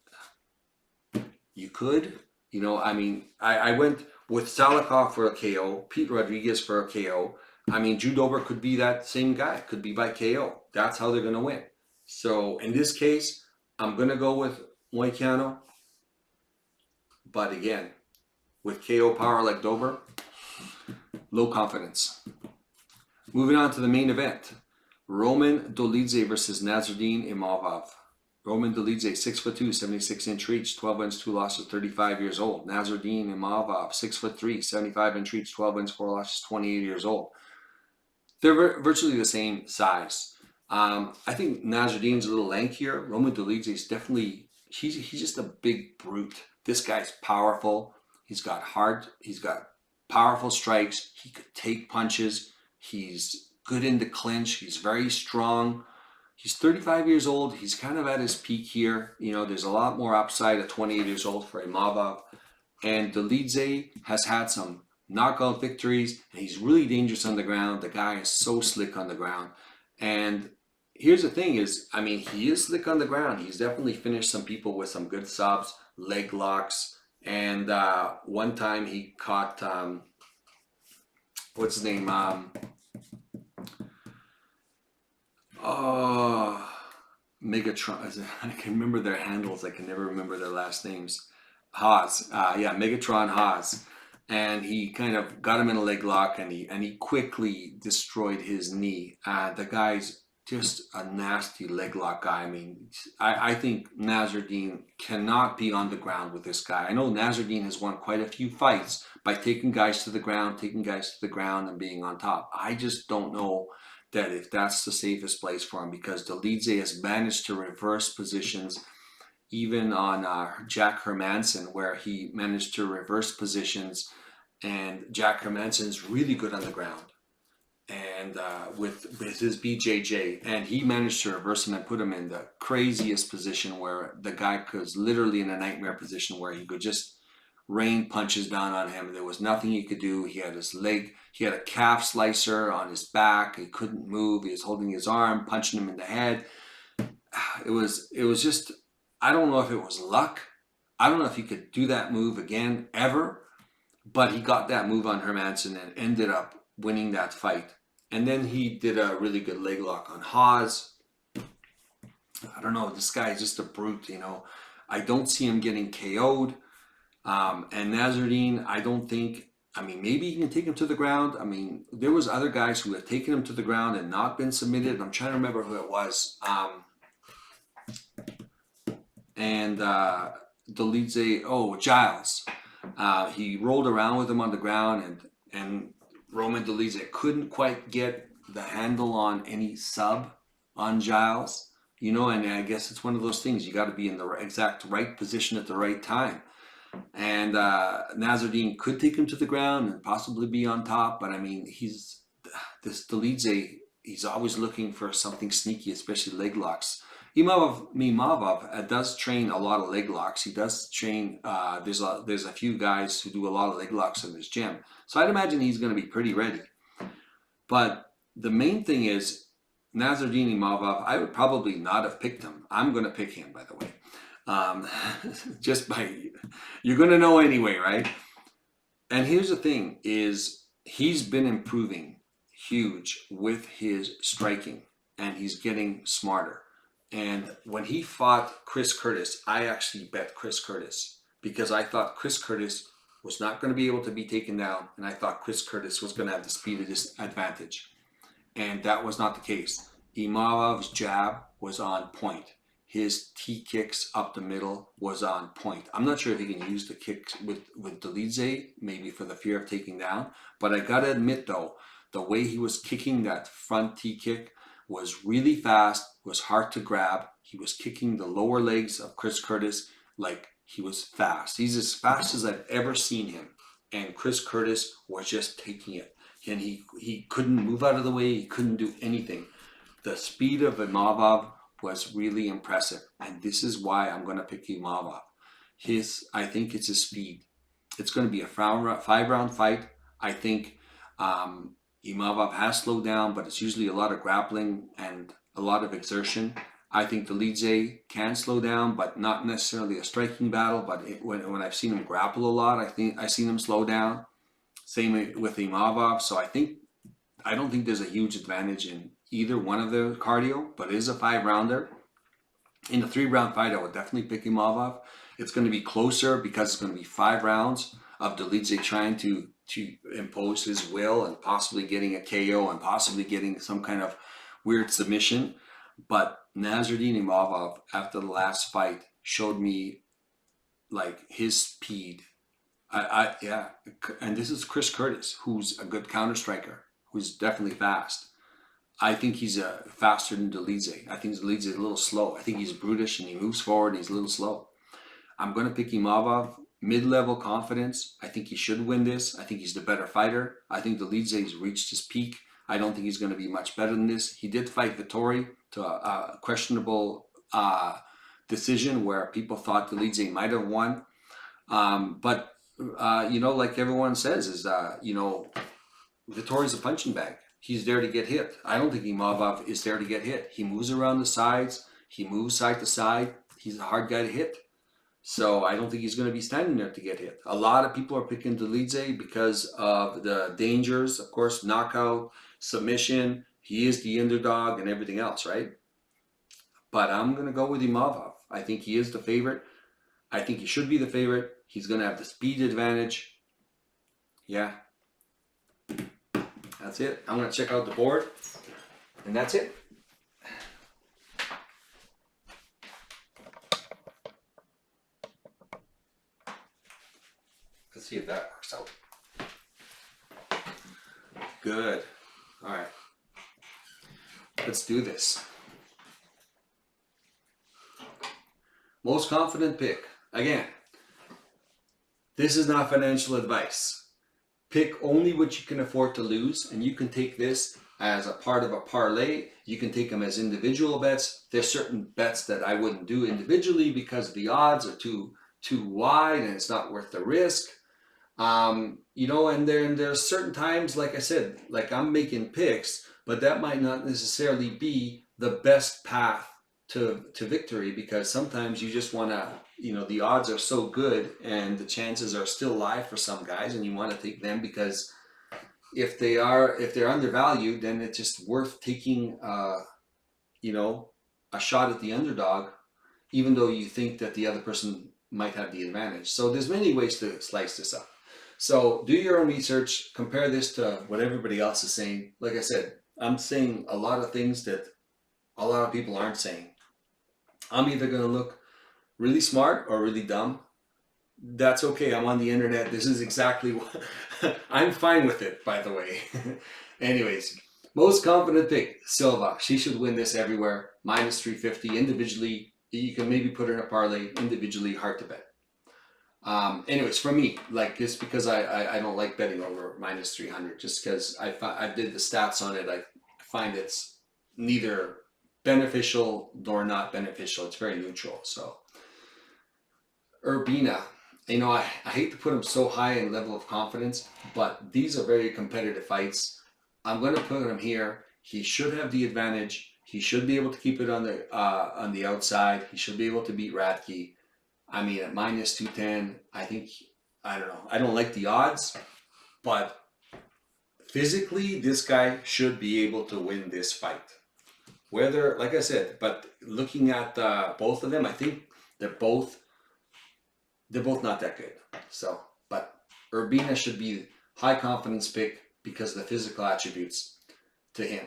you could, you know, I mean, I went with Salikov for a KO, Pete Rodriguez for a KO. I mean, Jude Dober could be that same guy, could be by KO. That's how they're going to win. So in this case, I'm going to go with Moicano. But again, with KO power like Dober, low confidence. Moving on to the main event. Roman Dolidze versus Nasruddin Imavov. Roman Dolidze, 6'2", 76-inch reach, 12 wins, 2 losses, 35 years old. Nasruddin Imavov, 6'3", 75-inch reach, 12 wins, 4 losses, 28 years old. They're virtually the same size. I think Nasruddin's a little lankier. Roman Dolidze is definitely, he's just a big brute. This guy's powerful. He's got powerful strikes. He could take punches. He's good in the clinch. He's very strong. He's 35 years old. He's kind of at his peak here. You know, there's a lot more upside at 28 years old for Imavov. And Dolidze has had some knockout victories, and he's really dangerous on the ground. The guy is so slick on the ground. And here's the thing is, I mean, he is slick on the ground. He's definitely finished some people with some good subs, leg locks. And one time he caught, what's his name? Megatron. I can remember their handles. I can never remember their last names. Haas. Yeah, Megatron Haas. And he kind of got him in a leg lock, and he quickly destroyed his knee. The guy's just a nasty leg lock guy. I mean, I think Nasruddin cannot be on the ground with this guy. I know Nasruddin has won quite a few fights by taking guys to the ground, and being on top. I just don't know that if that's the safest place for him, because Dolidze has managed to reverse positions, even on Jack Hermansson, where he managed to reverse positions, and Jack Hermansson's really good on the ground, and with his BJJ, and he managed to reverse him and put him in the craziest position where the guy was literally in a nightmare position where he could just rain punches down on him. There was nothing he could do. He had his leg, he had a calf slicer on his back. He couldn't move. He was holding his arm, punching him in the head. It was just, I don't know if it was luck. I don't know if he could do that move again ever, but he got that move on Hermansson and ended up winning that fight. And then he did a really good leg lock on Hawes. I don't know. This guy is just a brute, you know. I don't see him getting KO'd. And Nasruddin, I don't think, I mean, maybe he can take him to the ground. I mean, there was other guys who have taken him to the ground and not been submitted. I'm trying to remember who it was. Dolidze, Giles. He rolled around with him on the ground, and Roman Dolidze couldn't quite get the handle on any sub on Giles. You know, and I guess it's one of those things. You got to be in the exact right position at the right time. And Nasruddin could take him to the ground and possibly be on top, but I mean, this Dolidze, he's always looking for something sneaky, especially leg locks. Imavov does train a lot of leg locks. He does train. There's a few guys who do a lot of leg locks in his gym, so I'd imagine he's going to be pretty ready. But the main thing is Nasruddin Imavov. I would probably not have picked him. I'm going to pick him, by the way. You're going to know anyway, right? And here's the thing is he's been improving huge with his striking, and he's getting smarter. And when he fought Chris Curtis, I actually bet Chris Curtis because I thought Chris Curtis was not going to be able to be taken down, and I thought Chris Curtis was going to have the speed advantage. And that was not the case. Imavov's jab was on point. His T kicks up the middle was on point. I'm not sure if he can use the kicks with Dolidze, maybe for the fear of taking down. But I got to admit, though, the way he was kicking that front T kick was really fast, was hard to grab. He was kicking the lower legs of Chris Curtis like he was fast. He's as fast as I've ever seen him. And Chris Curtis was just taking it. And he couldn't move out of the way. He couldn't do anything. The speed of Imavov was really impressive, and this is why I'm going to pick Imavov. I think it's his speed. It's going to be a 5-round fight. I think Imavov has slowed down, but it's usually a lot of grappling and a lot of exertion. I think Dolidze can slow down, but not necessarily a striking battle. But when I've seen him grapple a lot, I think I've seen him slow down. Same with Imavov. So I don't think there's a huge advantage in either one of the cardio, but it is a 5-rounder. In a 3-round fight, I would definitely pick Imavov. It's going to be closer because it's going to be 5 rounds of Dolidze trying to impose his will and possibly getting a KO and possibly getting some kind of weird submission. But Nasruddin Imavov, after the last fight, showed me like his speed. And this is Chris Curtis, who's a good counter striker, who's definitely fast. I think he's faster than Dolidze. I think Dolidze is a little slow. I think he's brutish and he moves forward and he's a little slow. I'm going to pick Imavov. Mid-level confidence. I think he should win this. I think he's the better fighter. I think Dolidze has reached his peak. I don't think he's going to be much better than this. He did fight Vettori to a questionable decision where people thought Dolidze might have won. But like everyone says, Vettori's a punching bag. He's there to get hit. I don't think Imavov is there to get hit. He moves around the sides. He moves side to side. He's a hard guy to hit. So I don't think he's going to be standing there to get hit. A lot of people are picking Dolidze because of the dangers, of course, knockout, submission. He is the underdog and everything else, right? But I'm going to go with Imavov. I think he is the favorite. I think he should be the favorite. He's going to have the speed advantage. Yeah. That's it. I'm going to check out the board. And that's it. Let's see if that works out. Good. All right. Let's do this. Most confident pick. Again, this is not financial advice. Pick only what you can afford to lose, and you can take this as a part of a parlay. You can take them as individual bets. There's certain bets that I wouldn't do individually because the odds are too wide and it's not worth the risk. And there's certain times, like I said, like I'm making picks, but that might not necessarily be the best path to victory, because sometimes you just want to, the odds are so good and the chances are still live for some guys and you want to take them because if they're undervalued, then it's just worth taking you know, a shot at the underdog, even though you think that the other person might have the advantage. So there's many ways to slice this up. So do your own research, compare this to what everybody else is saying. Like I said, I'm saying a lot of things that a lot of people aren't saying. I'm either going to look really smart or really dumb. That's okay. I'm on the internet. This is exactly what I'm fine with it, by the way. Anyways, most confident pick Silva. She should win this everywhere. Minus 350 individually. You can maybe put her in a parlay individually, hard to bet. Anyways, for me, like just because I don't like betting over minus 300, just because I did the stats on it, I find it's neither beneficial nor not beneficial. It's very neutral. So Urbina, I hate to put him so high in level of confidence, but these are very competitive fights. I'm going to put him here. He should have the advantage. He should be able to keep it on the outside. He should be able to beat Radke. I mean, at minus 210, I don't know. I don't like the odds, but physically, this guy should be able to win this fight. Whether, like I said, but looking at both of them, I think they're both not that good. So, but Urbina should be high confidence pick because of the physical attributes to him.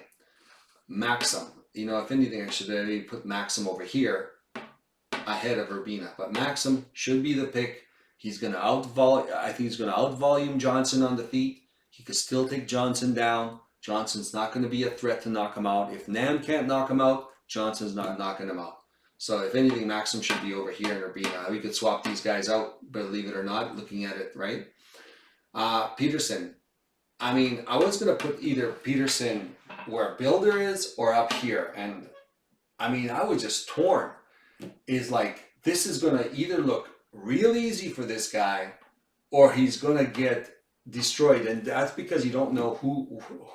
Maxim, if anything, I should maybe put Maxim over here ahead of Urbina. But Maxim should be the pick. He's going to I think he's going to outvolume Johnson on the feet. He could still take Johnson down. Johnson's not going to be a threat to knock him out. If Nam can't knock him out, Johnson's not knocking him out. So if anything, Maxim should be over here in Urbina. We could swap these guys out, believe it or not, looking at it, right? Peterson. I mean, I was going to put either Peterson where Builder is or up here. And I mean, I was just torn. Is like, this is going to either look real easy for this guy or he's going to get destroyed. And that's because you don't know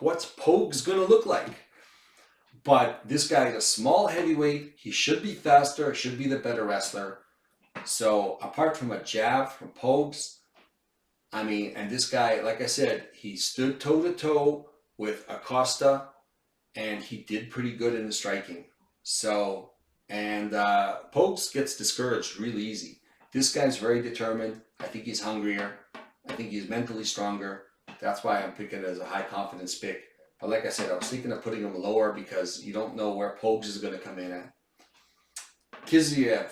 what's Pogue's going to look like. But this guy is a small heavyweight. He should be faster, should be the better wrestler. So apart from a jab from Pogues, I mean, and this guy, like I said, he stood toe-to-toe with Acosta, and he did pretty good in the striking. So, and Pogues gets discouraged really easy. This guy's very determined. I think he's hungrier. I think he's mentally stronger. That's why I'm picking it as a high confidence pick. But like I said, I was thinking of putting him lower because you don't know where Pogues is going to come in at. Kizriev,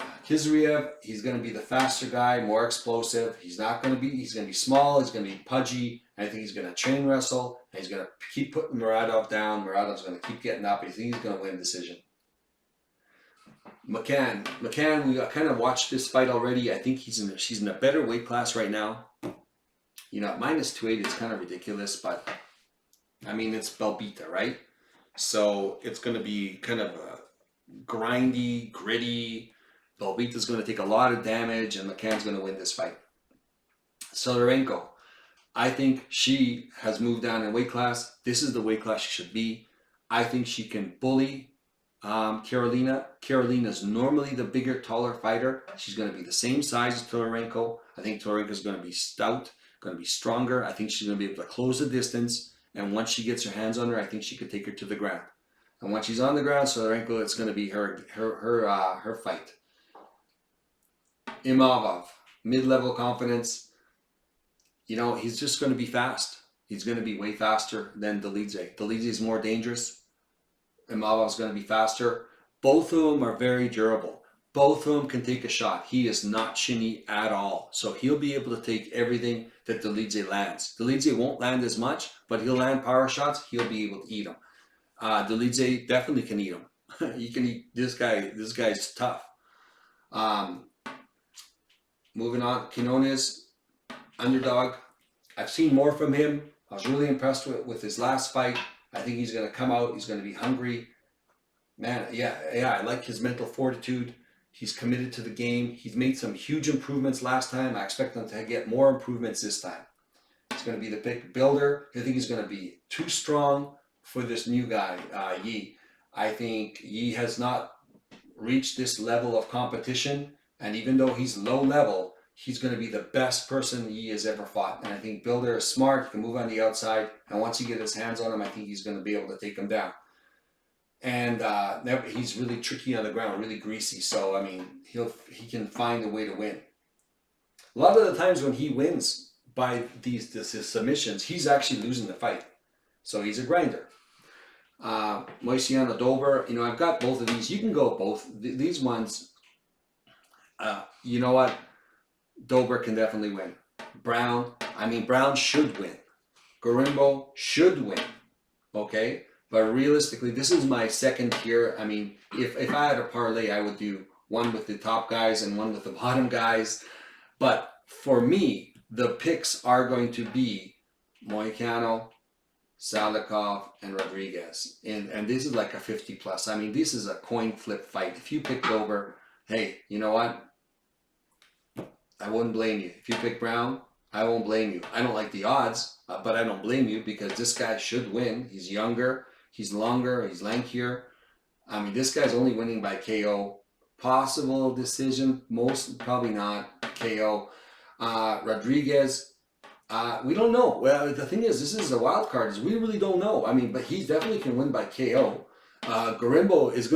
he's going to be the faster guy, more explosive. He's going to be small. He's going to be pudgy. I think he's going to chain wrestle. And he's going to keep putting Muradov down. Muradov's going to keep getting up. I think he's going to win decision. McCann, we kind of watched this fight already. I think she's in a better weight class right now. At minus 280, it's kind of ridiculous, but I mean, it's Belbita, right? So it's going to be kind of grindy, gritty. Belbita's going to take a lot of damage, and McCann's going to win this fight. Sodorenko, I think she has moved down in weight class. This is the weight class she should be. I think she can bully Karolina. Karolina's normally the bigger, taller fighter. She's going to be the same size as Tolorenko. I think Tolorenko's going to be stout, going to be stronger. I think she's going to be able to close the distance. And once she gets her hands on her, I think she could take her to the ground. And once she's on the ground, Sodorenko, it's going to be her fight. Imavov, mid-level confidence. He's just going to be fast. He's going to be way faster than Dolidze. Dolidze is more dangerous. Imavov's going to be faster. Both of them are very durable. Both of them can take a shot. He is not chinny at all. So he'll be able to take everything that Dolidze lands. Dolidze won't land as much, but he'll land power shots. He'll be able to eat them. Dolidze definitely can eat them. You can eat this guy. This guy's tough. Moving on, Quinones, underdog. I've seen more from him. I was really impressed with his last fight. I think he's going to come out. He's going to be hungry. Man, yeah, I like his mental fortitude. He's committed to the game. He's made some huge improvements last time. I expect him to get more improvements this time. He's going to be the big builder. I think he's going to be too strong for this new guy, Yi. I think Yi has not reached this level of competition. And even though he's low level, he's going to be the best person he has ever fought. And I think Bilder is smart, he can move on the outside, and once he gets his hands on him, I think he's going to be able to take him down. And he's really tricky on the ground, really greasy. So I mean, he can find a way to win. A lot of the times when he wins by these submissions, he's actually losing the fight. So he's a grinder. Moisiano Dober, I've got both of these. You can go both. These ones, you know what? Dober can definitely win. Brown should win. Gorimbo should win. Okay? But realistically, this is my second tier. I mean, if I had a parlay, I would do one with the top guys and one with the bottom guys. But for me, the picks are going to be Moicano, Salikov, and Rodriguez. And this is like a 50 plus. I mean, this is a coin flip fight. If you picked over, hey, you know what? I wouldn't blame you. If you pick Brown, I won't blame you. I don't like the odds, but I don't blame you because this guy should win. He's younger, he's longer, he's lankier. I mean, this guy's only winning by KO. Possible decision, most probably not KO. Rodriguez, we don't know. Well, the thing is, this is a wild card. Is we really don't know. I mean, but he definitely can win by KO. Gorimbo he's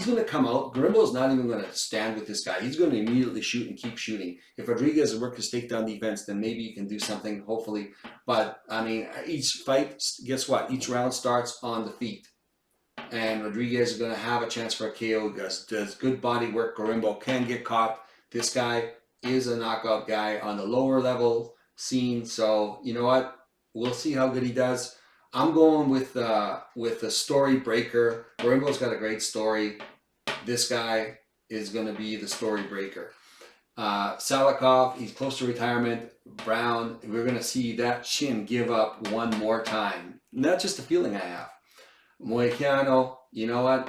gonna come out. Gorimbo's not even gonna stand with this guy. He's gonna immediately shoot and keep shooting. If Rodriguez works his takedown defense, then maybe you can do something, hopefully. But I mean, each fight, guess what? Each round starts on the feet. And Rodriguez is gonna have a chance for a KO. Does good body work. Gorimbo can get caught. This guy is a knockout guy on the lower level scene. So you know what? We'll see how good he does. I'm going with the story breaker. Gorimbo's got a great story. This guy is going to be the story breaker. Salikov, he's close to retirement. Brown, we're going to see that chin give up one more time. And that's just a feeling I have. Moicano, you know what?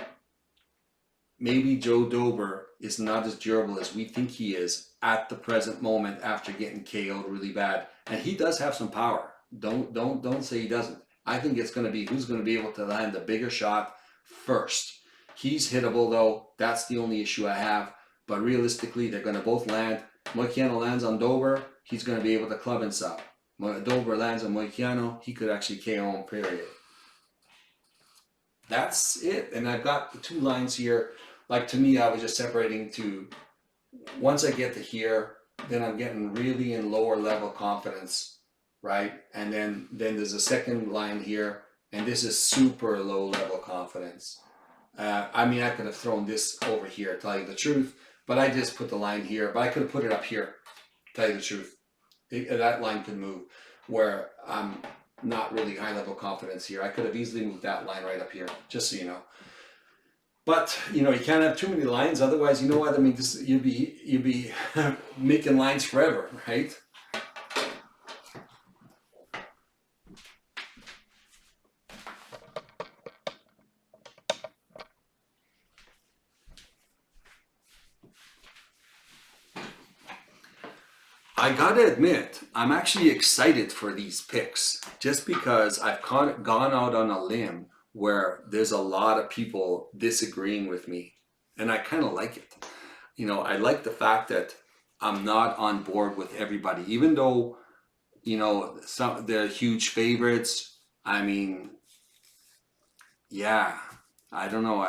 Maybe Joe Dober is not as durable as we think he is at the present moment after getting KO'd really bad. And he does have some power. Don't say he doesn't. I think it's going to be who's going to be able to land the bigger shot first. He's hittable though. That's the only issue I have. But realistically, they're going to both land. Moicano lands on Dober. He's going to be able to club and sub. Dober lands on Moicano. He could actually KO him, period. That's it. And I've got the two lines here. Like to me, I was just separating to, once I get to here, then I'm getting really in lower level confidence. Right? And then there's a second line here, and this is super low level confidence. I mean, I could have thrown this over here, tell you the truth, but I just put the line here, but I could have put it up here, tell you the truth. That line could move where I'm not really high level confidence here. I could have easily moved that line right up here, just so you know. But, you can't have too many lines, otherwise, you know what? I mean, you'd be making lines forever, right? I gotta admit, I'm actually excited for these picks just because I've gone out on a limb where there's a lot of people disagreeing with me, and I kind of like it. I like the fact that I'm not on board with everybody, even though, they're huge favorites. I mean, yeah, I don't know.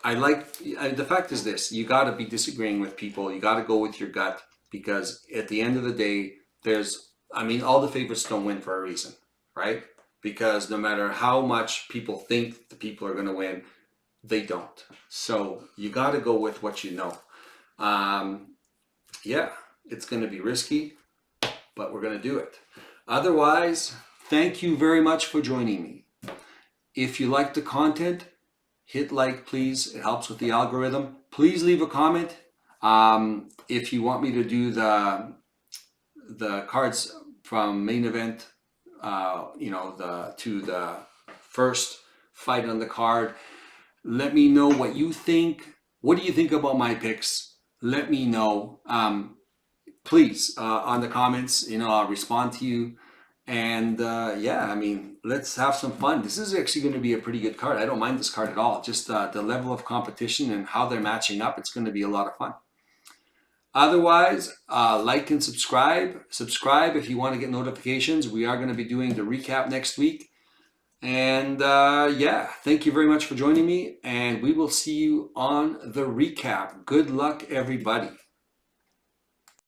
The fact is this: you got to be disagreeing with people. You got to go with your gut. Because at the end of the day, all the favorites don't win for a reason, right? Because no matter how much people think the people are going to win, they don't. So you got to go with what you know. Yeah, it's going to be risky, but we're going to do it. Otherwise, thank you very much for joining me. If you like the content, hit like, please. It helps with the algorithm. Please leave a comment. If you want me to do the cards from main event, to the first fight on the card, let me know what you think. What do you think about my picks? Let me know. Please, on the comments, I'll respond to you. And let's have some fun. This is actually going to be a pretty good card. I don't mind this card at all. Just the level of competition and how they're matching up. It's going to be a lot of fun. Otherwise, like and subscribe. Subscribe if you want to get notifications. We are going to be doing the recap next week. And yeah, thank you very much for joining me. And we will see you on the recap. Good luck, everybody.